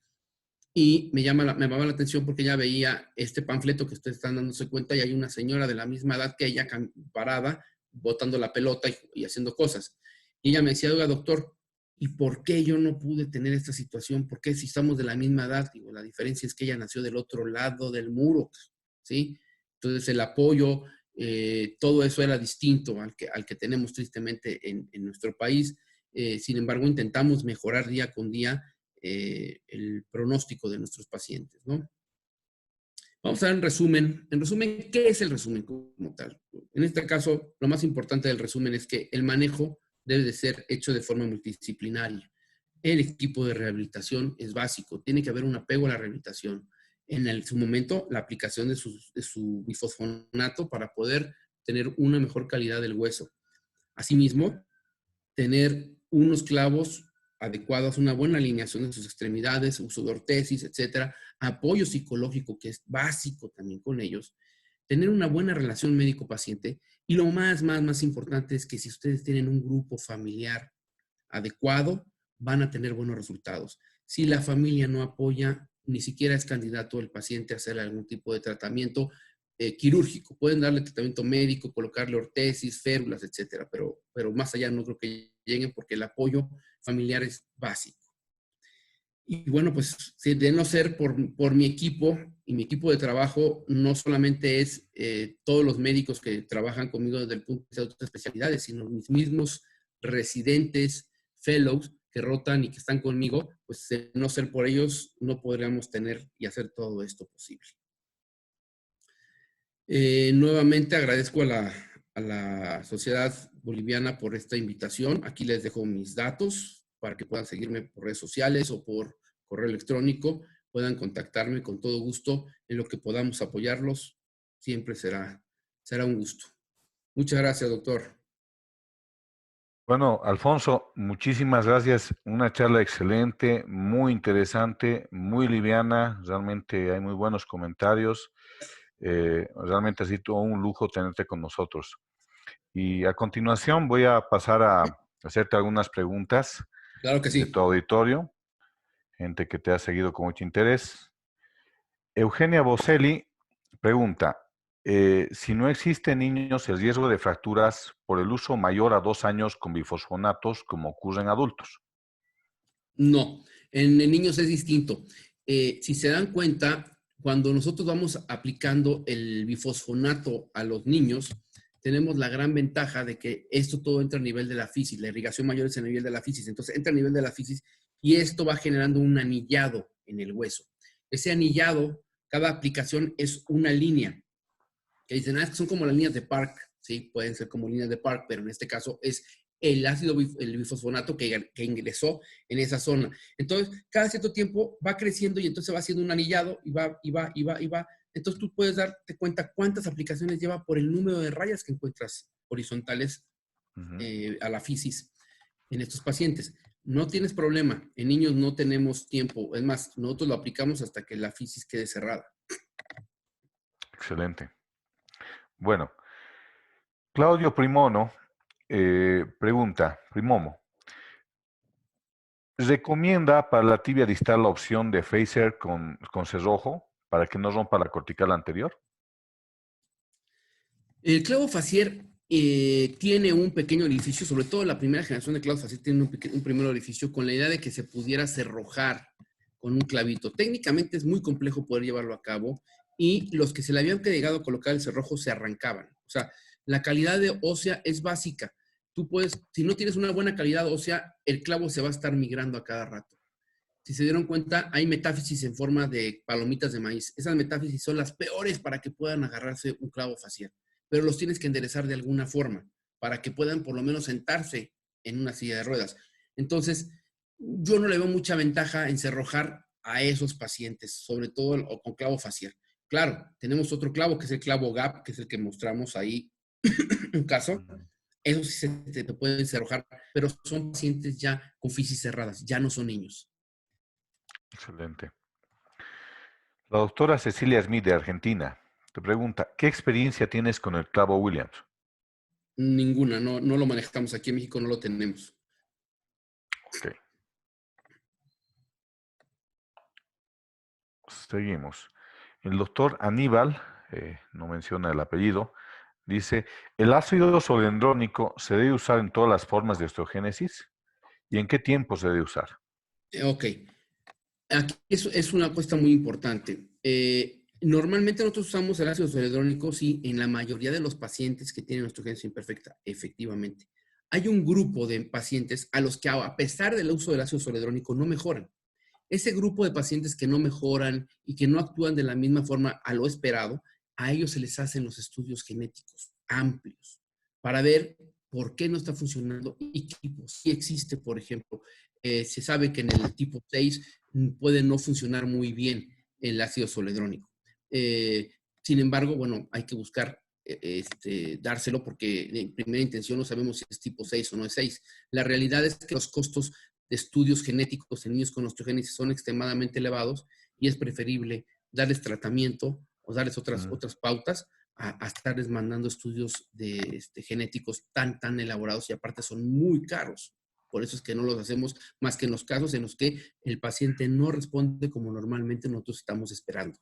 y me llamaba la atención porque ella veía este panfleto que ustedes están dándose cuenta y hay una señora de la misma edad que ella parada, botando la pelota y haciendo cosas. Y ella me decía, oiga, doctor, ¿y por qué yo no pude tener esta situación? ¿Por qué si estamos de la misma edad? Digo, la diferencia es que ella nació del otro lado del muro, ¿sí? Entonces el apoyo, todo eso era distinto al que tenemos tristemente en nuestro país. Sin embargo, intentamos mejorar día con día el pronóstico de nuestros pacientes, ¿no? Vamos a dar un resumen. En resumen, ¿qué es el resumen como tal? En este caso, lo más importante del resumen es que el manejo debe de ser hecho de forma multidisciplinaria. El equipo de rehabilitación es básico. Tiene que haber un apego a la rehabilitación. Su momento, la aplicación de su bifosfonato para poder tener una mejor calidad del hueso. Asimismo, tener unos clavos adecuados, una buena alineación de sus extremidades, uso de ortesis, etcétera, apoyo psicológico que es básico también con ellos, tener una buena relación médico-paciente y lo más importante es que si ustedes tienen un grupo familiar adecuado, van a tener buenos resultados. Si la familia no apoya, ni siquiera es candidato el paciente a hacer algún tipo de tratamiento quirúrgico. Pueden darle tratamiento médico, colocarle ortesis, férulas, etcétera, pero más allá no creo que lleguen porque el apoyo familiar es básico. Y bueno, pues de no ser por mi equipo y mi equipo de trabajo, no solamente es todos los médicos que trabajan conmigo desde el punto de vista de otras especialidades, sino mis mismos residentes, fellows que rotan y que están conmigo, pues de no ser por ellos, no podríamos tener y hacer todo esto posible. Nuevamente agradezco a la Sociedad Boliviana por esta invitación. Aquí les dejo mis datos para que puedan seguirme por redes sociales o por correo electrónico. Puedan contactarme con todo gusto en lo que podamos apoyarlos. Siempre será un gusto. Muchas gracias, doctor. Bueno, Alfonso, muchísimas gracias. Una charla excelente, muy interesante, muy liviana. Realmente hay muy buenos comentarios. Realmente ha sido un lujo tenerte con nosotros. Y a continuación voy a pasar a hacerte algunas preguntas Claro que de tu sí. auditorio, gente que te ha seguido con mucho interés. Eugenia Boselli pregunta, si no existe en niños el riesgo de fracturas por el uso mayor a 2 años con bifosfonatos como ocurre en adultos. No, en niños es distinto. Si se dan cuenta, cuando nosotros vamos aplicando el bifosfonato a los niños, tenemos la gran ventaja de que esto todo entra a nivel de la fisis, la irrigación mayor es a nivel de la fisis, entonces entra a nivel de la fisis y esto va generando un anillado en el hueso. Ese anillado, cada aplicación es una línea, que dicen, que son como las líneas de Park, sí, pueden ser como líneas de Park, pero en este caso es el ácido, el bifosfonato que ingresó en esa zona. Entonces, cada cierto tiempo va creciendo y entonces va haciendo un anillado y va. Entonces, tú puedes darte cuenta cuántas aplicaciones lleva por el número de rayas que encuentras horizontales a la fisis en estos pacientes. No tienes problema. En niños no tenemos tiempo. Es más, nosotros lo aplicamos hasta que la fisis quede cerrada. Excelente. Bueno, Claudio Primono pregunta, Primomo, ¿recomienda para la tibia distal la opción de phaser con cerrojo para que no rompa la cortical anterior? El clavo facial tiene un pequeño orificio, sobre todo la primera generación de clavos facial tiene un primer orificio con la idea de que se pudiera cerrojar con un clavito. Técnicamente es muy complejo poder llevarlo a cabo y los que se le habían llegado a colocar el cerrojo se arrancaban. O sea, la calidad de ósea es básica. Tú puedes, si no tienes una buena calidad ósea, el clavo se va a estar migrando a cada rato. Si se dieron cuenta, hay metáfisis en forma de palomitas de maíz. Esas metáfisis son las peores para que puedan agarrarse un clavo facial, pero los tienes que enderezar de alguna forma para que puedan por lo menos sentarse en una silla de ruedas. Entonces, yo no le veo mucha ventaja en cerrojar a esos pacientes, sobre todo con clavo facial. Claro, tenemos otro clavo que es el clavo GAP, que es el que mostramos ahí un caso. Eso sí se te pueden cerrojar, pero son pacientes ya con fisis cerradas, ya no son niños. Excelente. La doctora Cecilia Smith de Argentina te pregunta, ¿qué experiencia tienes con el clavo Williams? Ninguna, no lo manejamos aquí en México, no lo tenemos. Ok. Seguimos. El doctor Aníbal, no menciona el apellido, dice, ¿el ácido solendrónico se debe usar en todas las formas de osteogénesis? ¿Y en qué tiempo se debe usar? Ok, aquí es una cuesta muy importante. Normalmente nosotros usamos el ácido zoledrónico, sí, en la mayoría de los pacientes que tienen osteogénesis imperfecta, efectivamente. Hay un grupo de pacientes a los que a pesar del uso del ácido zoledrónico no mejoran. ese grupo de pacientes que no mejoran y que no actúan de la misma forma a lo esperado, a ellos se les hacen los estudios genéticos amplios para ver por qué no está funcionando y qué tipo sí existe, por ejemplo. Se sabe que en el tipo 6 puede no funcionar muy bien el ácido zoledrónico. Sin embargo, bueno, hay que buscar dárselo porque en primera intención no sabemos si es tipo 6 o no es 6. La realidad es que los costos de estudios genéticos en niños con osteogénesis son extremadamente elevados y es preferible darles tratamiento o darles otras pautas a estarles mandando estudios genéticos tan elaborados y aparte son muy caros. Por eso es que no los hacemos más que en los casos en los que el paciente no responde como normalmente nosotros estamos esperando.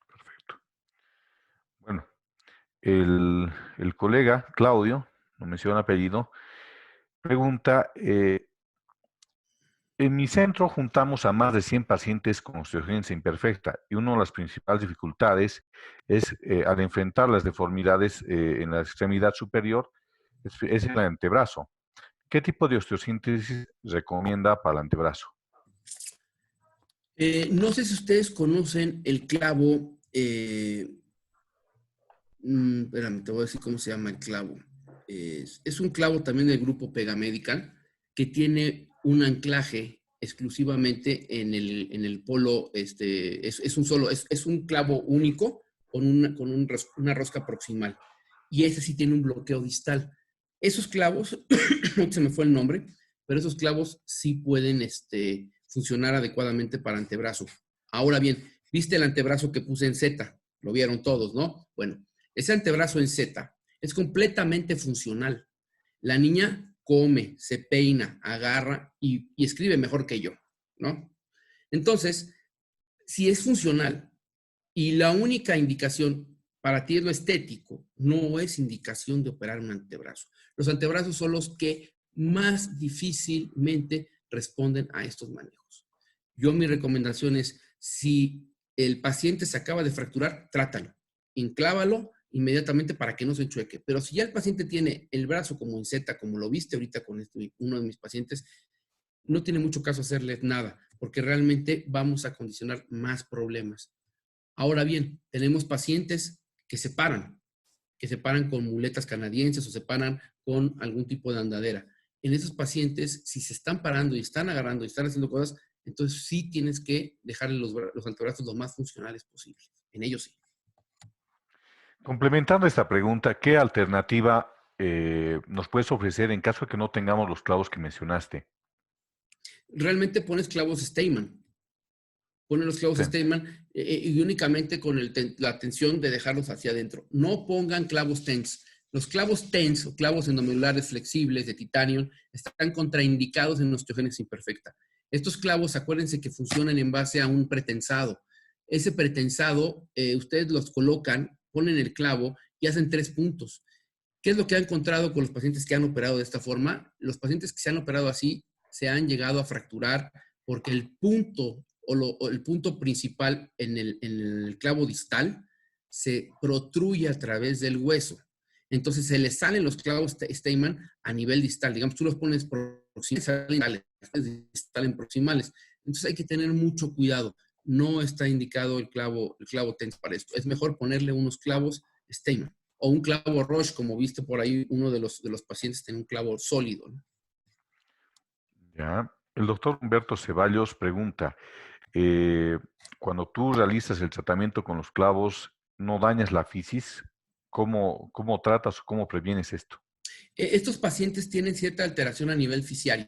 Perfecto. Bueno, el colega Claudio, no menciona apellido, pregunta, en mi centro juntamos a más de 100 pacientes con osteogénesis imperfecta y una de las principales dificultades es al enfrentar las deformidades en la extremidad superior, es el antebrazo. ¿Qué tipo de osteosíntesis recomienda para el antebrazo? No sé si ustedes conocen el clavo, espérame, te voy a decir cómo se llama el clavo. Es un clavo también del grupo Pegamedical que tiene un anclaje exclusivamente en el polo, es un clavo único con una rosca proximal. Y ese sí tiene un bloqueo distal. Esos clavos, no se me fue el nombre, pero esos clavos sí pueden funcionar adecuadamente para antebrazo. Ahora bien, ¿viste el antebrazo que puse en Z? Lo vieron todos, ¿no? Bueno, ese antebrazo en Z es completamente funcional. La niña come, se peina, agarra y escribe mejor que yo, ¿no? Entonces, si es funcional y la única indicación para ti es lo estético, no es indicación de operar un antebrazo. Los antebrazos son los que más difícilmente responden a estos manejos. Mi recomendación es, si el paciente se acaba de fracturar, trátalo, enclávalo inmediatamente para que no se enchueque. Pero si ya el paciente tiene el brazo como en Z, como lo viste ahorita con uno de mis pacientes, no tiene mucho caso hacerle nada, porque realmente vamos a condicionar más problemas. Ahora bien, tenemos pacientes que se paran con muletas canadienses o se paran con algún tipo de andadera. En esos pacientes, si se están parando y están agarrando y están haciendo cosas, entonces sí tienes que dejarle los antebrazos lo más funcionales posible. En ellos sí. Complementando esta pregunta, ¿qué alternativa nos puedes ofrecer en caso de que no tengamos los clavos que mencionaste? Realmente pones clavos Steinman. Ponen los clavos Sí. Steinman y únicamente con la tensión de dejarlos hacia adentro. No pongan clavos TENS. Los clavos TENS o clavos endomelulares flexibles de titanio están contraindicados en osteogénesis imperfecta. Estos clavos, acuérdense que funcionan en base a un pretensado. Ese pretensado, ustedes los colocan, ponen el clavo y hacen 3 puntos. ¿Qué es lo que ha encontrado con los pacientes que han operado de esta forma? Los pacientes que se han operado así se han llegado a fracturar porque el punto o el punto principal en el clavo distal se protruye a través del hueso. Entonces se le salen los clavos Steinman a nivel distal. Digamos, tú los pones proximales, salen proximales. Entonces hay que tener mucho cuidado. No está indicado el clavo TENS para esto. Es mejor ponerle unos clavos Steinman o un clavo Roche, como viste por ahí, uno de los pacientes tiene un clavo sólido, ¿no? Ya. El doctor Humberto Ceballos pregunta, eh, cuando tú realizas el tratamiento con los clavos, ¿no dañas la fisis? ¿Cómo tratas o cómo previenes esto? Estos pacientes tienen cierta alteración a nivel fisiario.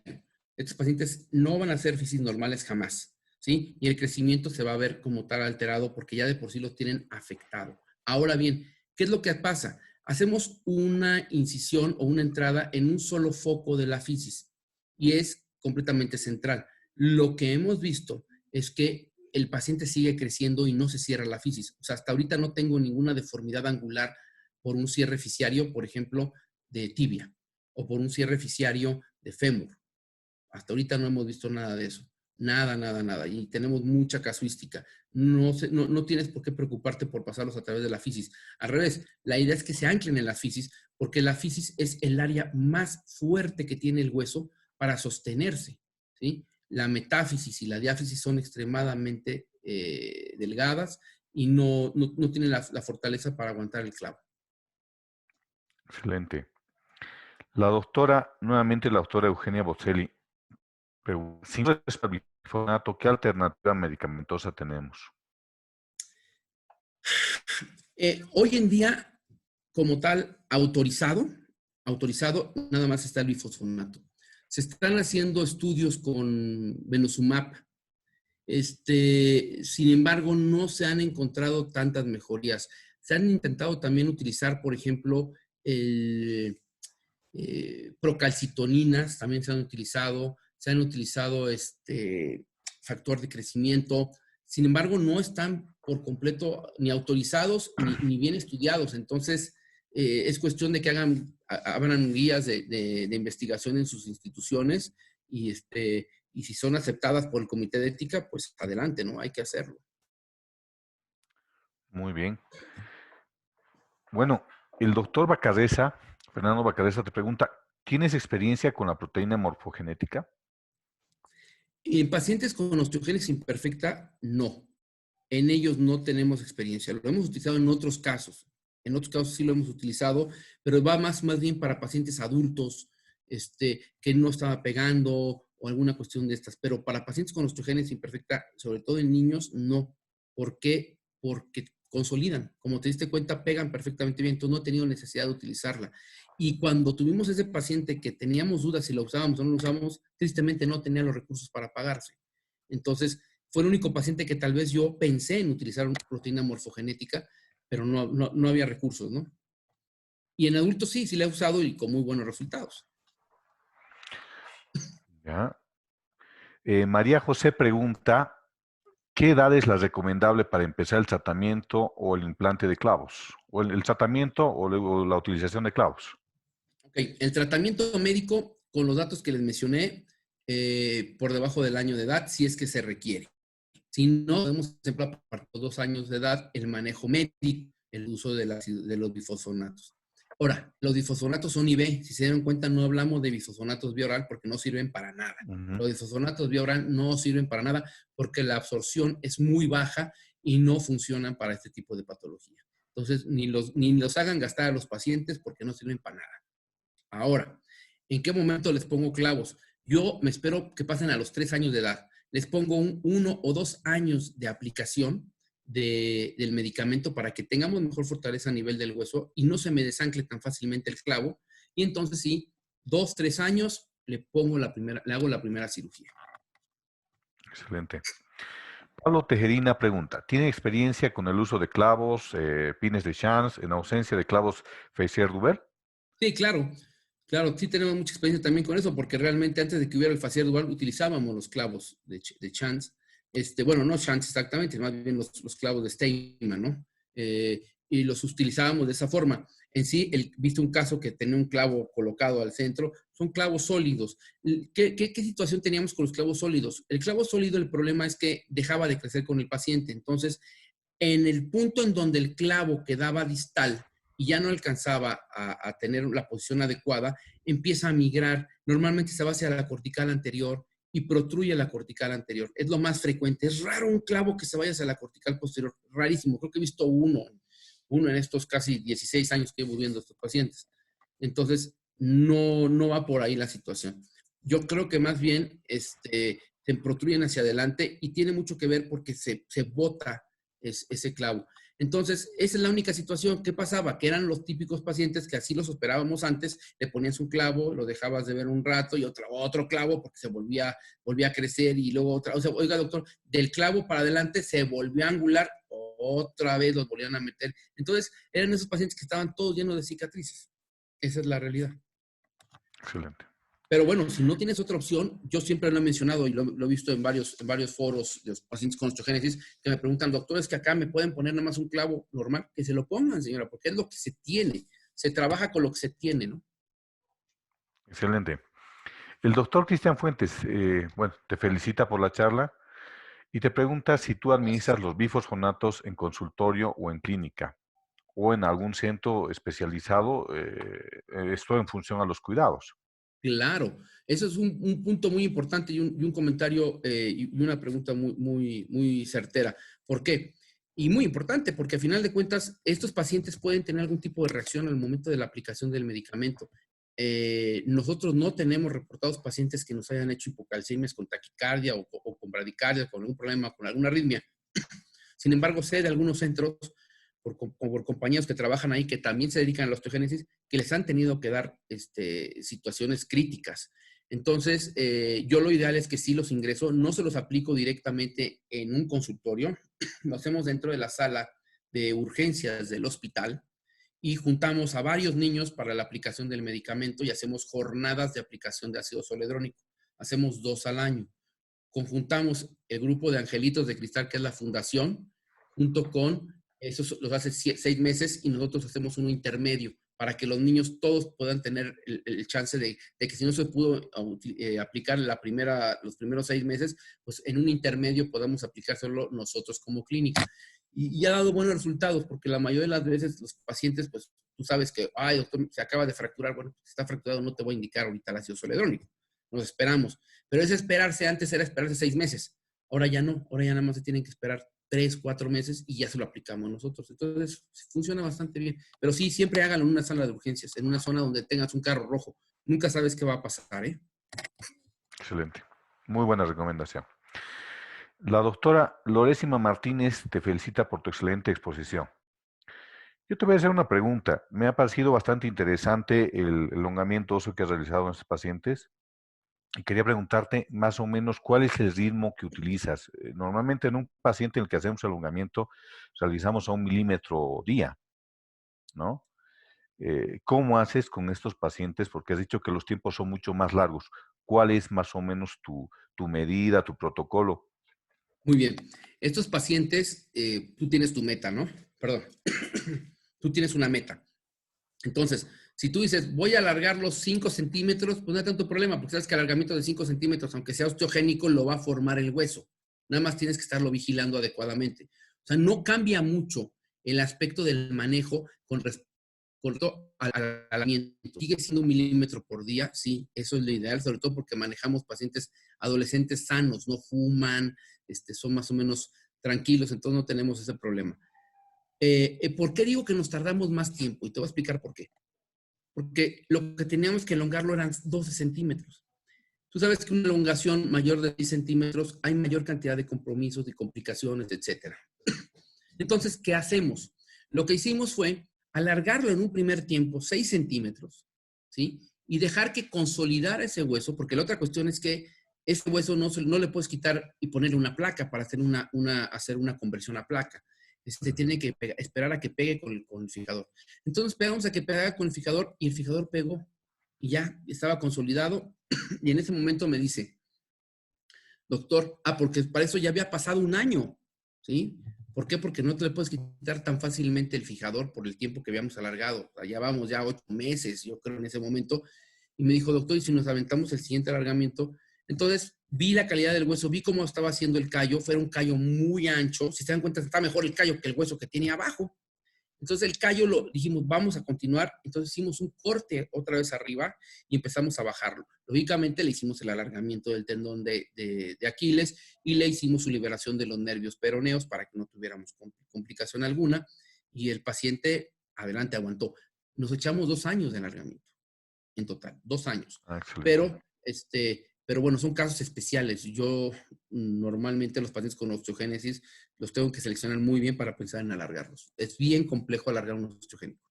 Estos pacientes no van a ser fisis normales jamás, ¿sí? Y el crecimiento se va a ver como tal alterado porque ya de por sí lo tienen afectado. Ahora bien, ¿qué es lo que pasa? Hacemos una incisión o una entrada en un solo foco de la fisis y es completamente central. Lo que hemos visto es que el paciente sigue creciendo y no se cierra la fisis. O sea, hasta ahorita no tengo ninguna deformidad angular por un cierre fisiario, por ejemplo, de tibia o por un cierre fisiario de fémur. Hasta ahorita no hemos visto nada de eso. Nada, nada, nada. Y tenemos mucha casuística. No tienes por qué preocuparte por pasarlos a través de la fisis. Al revés, la idea es que se anclen en la fisis porque la fisis es el área más fuerte que tiene el hueso para sostenerse, ¿sí? la metáfisis y la diáfisis son extremadamente delgadas y no tienen la fortaleza para aguantar el clavo. Excelente. Nuevamente la doctora Eugenia Bocelli, pregunta, si no es para bifonato, ¿qué alternativa medicamentosa tenemos? Hoy en día, como tal, autorizado, nada más está el bifosfonato. Se están haciendo estudios con Venosumab. Sin embargo, no se han encontrado tantas mejorías. Se han intentado también utilizar, por ejemplo, procalcitoninas, también se han utilizado factor de crecimiento. Sin embargo, no están por completo ni autorizados ni bien estudiados. Entonces, es cuestión de que abran guías de investigación en sus instituciones y si son aceptadas por el comité de ética, pues adelante, ¿no? Hay que hacerlo. Muy bien. Bueno, el doctor Bacadesa, Fernando Bacadesa, te pregunta, ¿tienes experiencia con la proteína morfogenética? En pacientes con osteogénesis imperfecta, no. En ellos no tenemos experiencia. Lo hemos utilizado en otros casos. En otros casos sí lo hemos utilizado, pero va más bien para pacientes adultos, que no estaba pegando o alguna cuestión de estas. Pero para pacientes con osteogénesis imperfecta, sobre todo en niños, no. ¿Por qué? Porque consolidan. Como te diste cuenta, pegan perfectamente bien. Entonces no he tenido necesidad de utilizarla. Y cuando tuvimos ese paciente que teníamos dudas si lo usábamos o no lo usábamos, tristemente no tenía los recursos para pagarse. Entonces, fue el único paciente que tal vez yo pensé en utilizar una proteína morfogenética, pero no había recursos, ¿no? Y en adultos sí la he usado y con muy buenos resultados. Ya. María José pregunta, ¿qué edad es la recomendable para empezar el tratamiento o el implante de clavos? ¿O el tratamiento o la utilización de clavos? Ok, el tratamiento médico, con los datos que les mencioné, por debajo del año de edad, si es que se requiere. Si no, podemos, por ejemplo, a partir de 2 años de edad, el manejo médico, el uso de los bifosfonatos. Ahora, los bifosfonatos son IV. Si se dieron cuenta, no hablamos de bifosfonatos vía oral porque no sirven para nada. Los bifosfonatos vía oral no sirven para nada porque la absorción es muy baja y no funcionan para este tipo de patología. Entonces, ni los hagan gastar a los pacientes porque no sirven para nada. Ahora, ¿en qué momento les pongo clavos? Yo me espero que pasen a los 3 años de edad. Les pongo 1 o 2 años de aplicación del medicamento para que tengamos mejor fortaleza a nivel del hueso y no se me desancle tan fácilmente el clavo. Y entonces sí, 2, 3 años le hago la primera cirugía. Excelente. Pablo Tejerina pregunta, ¿tiene experiencia con el uso de clavos, pines de Chance, en ausencia de clavos Faisier-Duber? Sí, claro. Claro, sí tenemos mucha experiencia también con eso, porque realmente antes de que hubiera el facial dual utilizábamos los clavos de Chance. Bueno, no Chance exactamente, más bien los clavos de Steinman, ¿no? Y los utilizábamos de esa forma. En sí, viste un caso que tenía un clavo colocado al centro, son clavos sólidos. ¿Qué situación teníamos con los clavos sólidos? El clavo sólido, el problema es que dejaba de crecer con el paciente. Entonces, en el punto en donde el clavo quedaba distal, y ya no alcanzaba a tener la posición adecuada, empieza a migrar. Normalmente se va hacia la cortical anterior y protruye la cortical anterior. Es lo más frecuente. Es raro un clavo que se vaya hacia la cortical posterior. Rarísimo. Creo que he visto uno en estos casi 16 años que llevo viendo a estos pacientes. Entonces, no va por ahí la situación. Yo creo que más bien se protruyen hacia adelante y tiene mucho que ver porque se bota ese clavo. Entonces, esa es la única situación. ¿Qué pasaba? Que eran los típicos pacientes que así los operábamos antes, le ponías un clavo, lo dejabas de ver un rato y otro clavo porque se volvía a crecer y luego otra. O sea, oiga, doctor, del clavo para adelante se volvió a angular, otra vez los volvían a meter. Entonces, eran esos pacientes que estaban todos llenos de cicatrices. Esa es la realidad. Excelente. Pero bueno, si no tienes otra opción, yo siempre lo he mencionado y lo he visto en varios foros de los pacientes con osteogénesis que me preguntan, doctor, es que acá me pueden poner nada más un clavo normal, que se lo pongan, señora, porque es lo que se tiene. Se trabaja con lo que se tiene, ¿no? Excelente. El doctor Cristian Fuentes, bueno, te felicita por la charla y te pregunta si tú administras los bifosfonatos en consultorio o en clínica o en algún centro especializado, esto en función a los cuidados. Claro, eso es un punto muy importante y un comentario y una pregunta muy certera. ¿Por qué? Y muy importante, porque a final de cuentas, estos pacientes pueden tener algún tipo de reacción al momento de la aplicación del medicamento. Nosotros no tenemos reportados pacientes que nos hayan hecho hipocalcemias con taquicardia o con bradicardia, con algún problema, con alguna arritmia. Sin embargo, sé de algunos centros, por compañeros que trabajan ahí, que también se dedican a la osteogénesis, que les han tenido que dar situaciones críticas. Entonces, yo lo ideal es que sí los ingreso, no se los aplico directamente en un consultorio, lo hacemos dentro de la sala de urgencias del hospital y juntamos a varios niños para la aplicación del medicamento y hacemos jornadas de aplicación de ácido zoledrónico. Hacemos 2 al año. Conjuntamos el grupo de Angelitos de Cristal, que es la fundación, junto con, eso los hace 6 meses y nosotros hacemos uno intermedio para que los niños todos puedan tener el chance de que si no se pudo aplicar los primeros 6 meses, pues en un intermedio podamos aplicárselo nosotros como clínica. Y ha dado buenos resultados, porque la mayoría de las veces los pacientes, pues tú sabes que, ay, doctor, se acaba de fracturar. Bueno, si está fracturado no te voy a indicar ahorita el ácido zoledrónico. Nos esperamos. Pero es esperarse, antes era esperarse 6 meses. Ahora ya no, ahora ya nada más se tienen que esperar 3, 4 meses y ya se lo aplicamos nosotros. Entonces, funciona bastante bien. Pero sí, siempre háganlo en una sala de urgencias, en una zona donde tengas un carro rojo. Nunca sabes qué va a pasar, ¿eh? Excelente. Muy buena recomendación. La doctora Lorésima Martínez te felicita por tu excelente exposición. Yo te voy a hacer una pregunta. Me ha parecido bastante interesante el elongamiento óseo que has realizado en estos pacientes. Y quería preguntarte más o menos cuál es el ritmo que utilizas. Normalmente en un paciente en el que hacemos elongamiento realizamos a 1 milímetro día, ¿no? ¿Cómo haces con estos pacientes? Porque has dicho que los tiempos son mucho más largos. ¿Cuál es más o menos tu medida, tu protocolo? Muy bien. Estos pacientes, tú tienes tu meta, ¿no? Perdón. Tú tienes una meta. Entonces, si tú dices, voy a alargar los 5 centímetros, pues no hay tanto problema, porque sabes que el alargamiento de 5 centímetros, aunque sea osteogénico, lo va a formar el hueso. Nada más tienes que estarlo vigilando adecuadamente. O sea, no cambia mucho el aspecto del manejo con respecto al alargamiento. Sigue siendo 1 milímetro por día, sí, eso es lo ideal, sobre todo porque manejamos pacientes adolescentes sanos, no fuman, son más o menos tranquilos, entonces no tenemos ese problema. ¿Por qué digo que nos tardamos más tiempo? Y te voy a explicar por qué. Porque lo que teníamos que elongarlo eran 12 centímetros. Tú sabes que una elongación mayor de 10 centímetros hay mayor cantidad de compromisos, de complicaciones, etcétera. Entonces, ¿qué hacemos? Lo que hicimos fue alargarlo en un primer tiempo 6 centímetros, ¿sí? Y dejar que consolidara ese hueso, porque la otra cuestión es que ese hueso no le puedes quitar y ponerle una placa para hacer hacer una conversión a placa. Tiene que esperar a que pegue con el fijador. Entonces pegamos a que pegara con el fijador y el fijador pegó y ya estaba consolidado. Y en ese momento me dice, doctor, porque para eso ya había pasado 1 año, ¿sí? ¿Por qué? Porque no te le puedes quitar tan fácilmente el fijador por el tiempo que habíamos alargado. Allá vamos ya 8 meses, yo creo, en ese momento. Y me dijo, doctor, ¿y si nos aventamos el siguiente alargamiento? Entonces vi la calidad del hueso, vi cómo estaba haciendo el callo. Fue un callo muy ancho. Si se dan cuenta, está mejor el callo que el hueso que tiene abajo. Entonces el callo lo dijimos, vamos a continuar. Entonces hicimos un corte otra vez arriba y empezamos a bajarlo. Lógicamente le hicimos el alargamiento del tendón de Aquiles y le hicimos su liberación de los nervios peroneos para que no tuviéramos complicación alguna. Y el paciente, adelante, aguantó. Nos echamos 2 años de alargamiento en total, 2 años. Excelente. Pero bueno, son casos especiales. Yo normalmente los pacientes con osteogénesis los tengo que seleccionar muy bien para pensar en alargarlos. Es bien complejo alargar un osteogénico.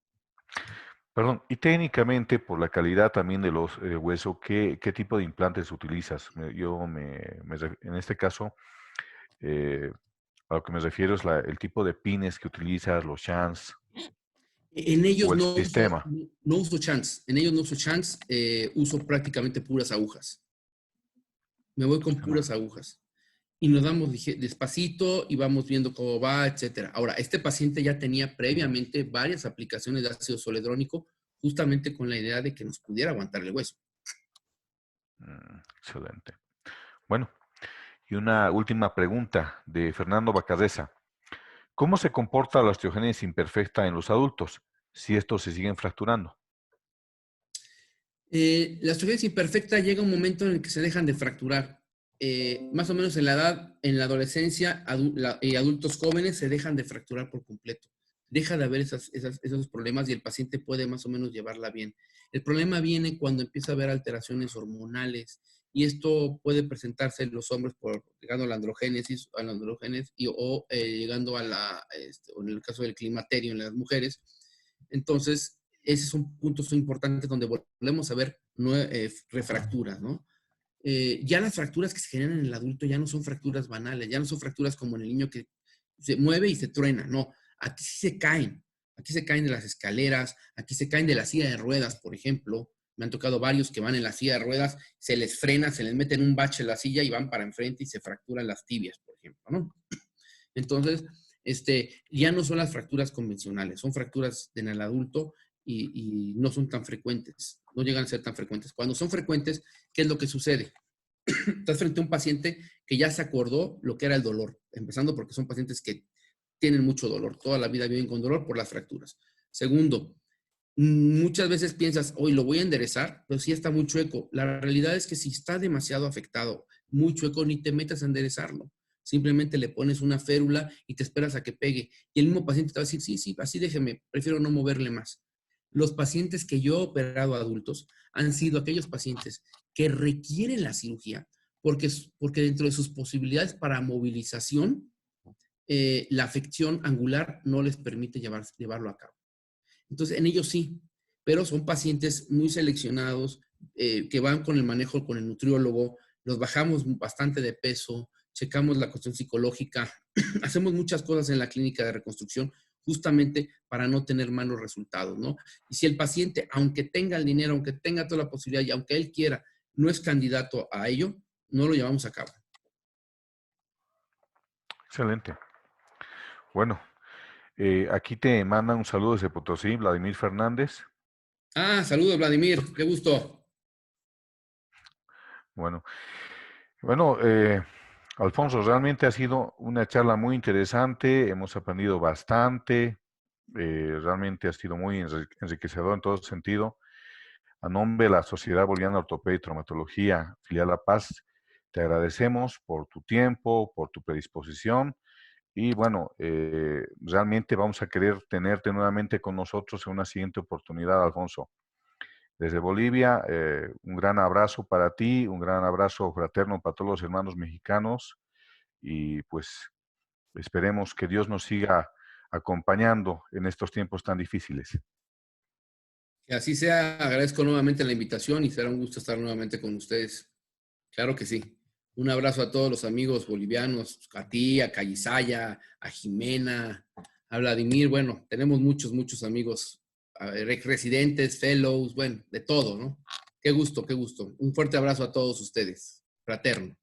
Perdón, y técnicamente, por la calidad también de los huesos, ¿qué tipo de implantes utilizas? En este caso, a lo que me refiero es el tipo de pines que utilizas, los shunts En ellos o el no sistema. uso chance. En ellos no uso chance. Uso prácticamente puras agujas. Me voy con puras agujas. Y nos damos despacito y vamos viendo cómo va, etcétera. Ahora, este paciente ya tenía previamente varias aplicaciones de ácido zoledrónico, justamente con la idea de que nos pudiera aguantar el hueso. Excelente. Bueno, y una última pregunta de Fernando Bacarreza. ¿Cómo se comporta la osteogénesis imperfecta en los adultos si estos se siguen fracturando? La osteogénesis imperfecta llega un momento en el que se dejan de fracturar. Más o menos en la edad, en la adolescencia y adultos jóvenes se dejan de fracturar por completo. Deja de haber esos problemas y el paciente puede más o menos llevarla bien. El problema viene cuando empieza a haber alteraciones hormonales y esto puede presentarse en los hombres llegando a la androgénesis, o llegando a o en el caso del climaterio en las mujeres. Entonces, ese es un punto importante donde volvemos a ver refracturas, ¿no? Ya las fracturas que se generan en el adulto ya no son fracturas banales, ya no son fracturas como en el niño que se mueve y se truena, no, aquí sí aquí se caen de las escaleras, aquí se caen de la silla de ruedas, por ejemplo. Me han tocado varios que van en la silla de ruedas, se les frena, se les mete en un bache en la silla y van para enfrente y se fracturan las tibias, por ejemplo, ¿no? Entonces, ya no son las fracturas convencionales, son fracturas en el adulto y no son tan frecuentes, no llegan a ser tan frecuentes. Cuando son frecuentes, ¿qué es lo que sucede? Estás frente a un paciente que ya se acordó lo que era el dolor, empezando porque son pacientes que tienen mucho dolor, toda la vida viven con dolor por las fracturas. Segundo, muchas veces piensas, hoy lo voy a enderezar, pero sí está muy chueco. La realidad es que si está demasiado afectado, muy chueco, ni te metas a enderezarlo. Simplemente le pones una férula y te esperas a que pegue. Y el mismo paciente te va a decir, sí, sí, así déjeme, prefiero no moverle más. Los pacientes que yo he operado adultos han sido aquellos pacientes que requieren la cirugía porque dentro de sus posibilidades para movilización, la afección angular no les permite llevarlo a cabo. Entonces, en ellos sí, pero son pacientes muy seleccionados que van con el manejo con el nutriólogo, los bajamos bastante de peso, checamos la cuestión psicológica, hacemos muchas cosas en la clínica de reconstrucción justamente para no tener malos resultados, ¿no? Y si el paciente, aunque tenga el dinero, aunque tenga toda la posibilidad y aunque él quiera, no es candidato a ello, no lo llevamos a cabo. Excelente. Bueno, aquí te manda un saludo desde Potosí, Vladimir Fernández. Ah, saludos, Vladimir, qué gusto. Bueno, bueno, Alfonso, realmente ha sido una charla muy interesante, hemos aprendido bastante, realmente ha sido muy enriquecedor en todo sentido. A nombre de la Sociedad Boliviana de Ortopedia y Traumatología, Filial La Paz, te agradecemos por tu tiempo, por tu predisposición y bueno, realmente vamos a querer tenerte nuevamente con nosotros en una siguiente oportunidad, Alfonso. Desde Bolivia, un gran abrazo para ti, un gran abrazo fraterno para todos los hermanos mexicanos y pues esperemos que Dios nos siga acompañando en estos tiempos tan difíciles. Que así sea, agradezco nuevamente la invitación y será un gusto estar nuevamente con ustedes. Claro que sí. Un abrazo a todos los amigos bolivianos, a ti, a Cayizaya, a Jimena, a Vladimir. Bueno, tenemos muchos amigos, residentes, fellows, bueno, de todo, ¿no? Qué gusto, qué gusto. Un fuerte abrazo a todos ustedes. Fraterno.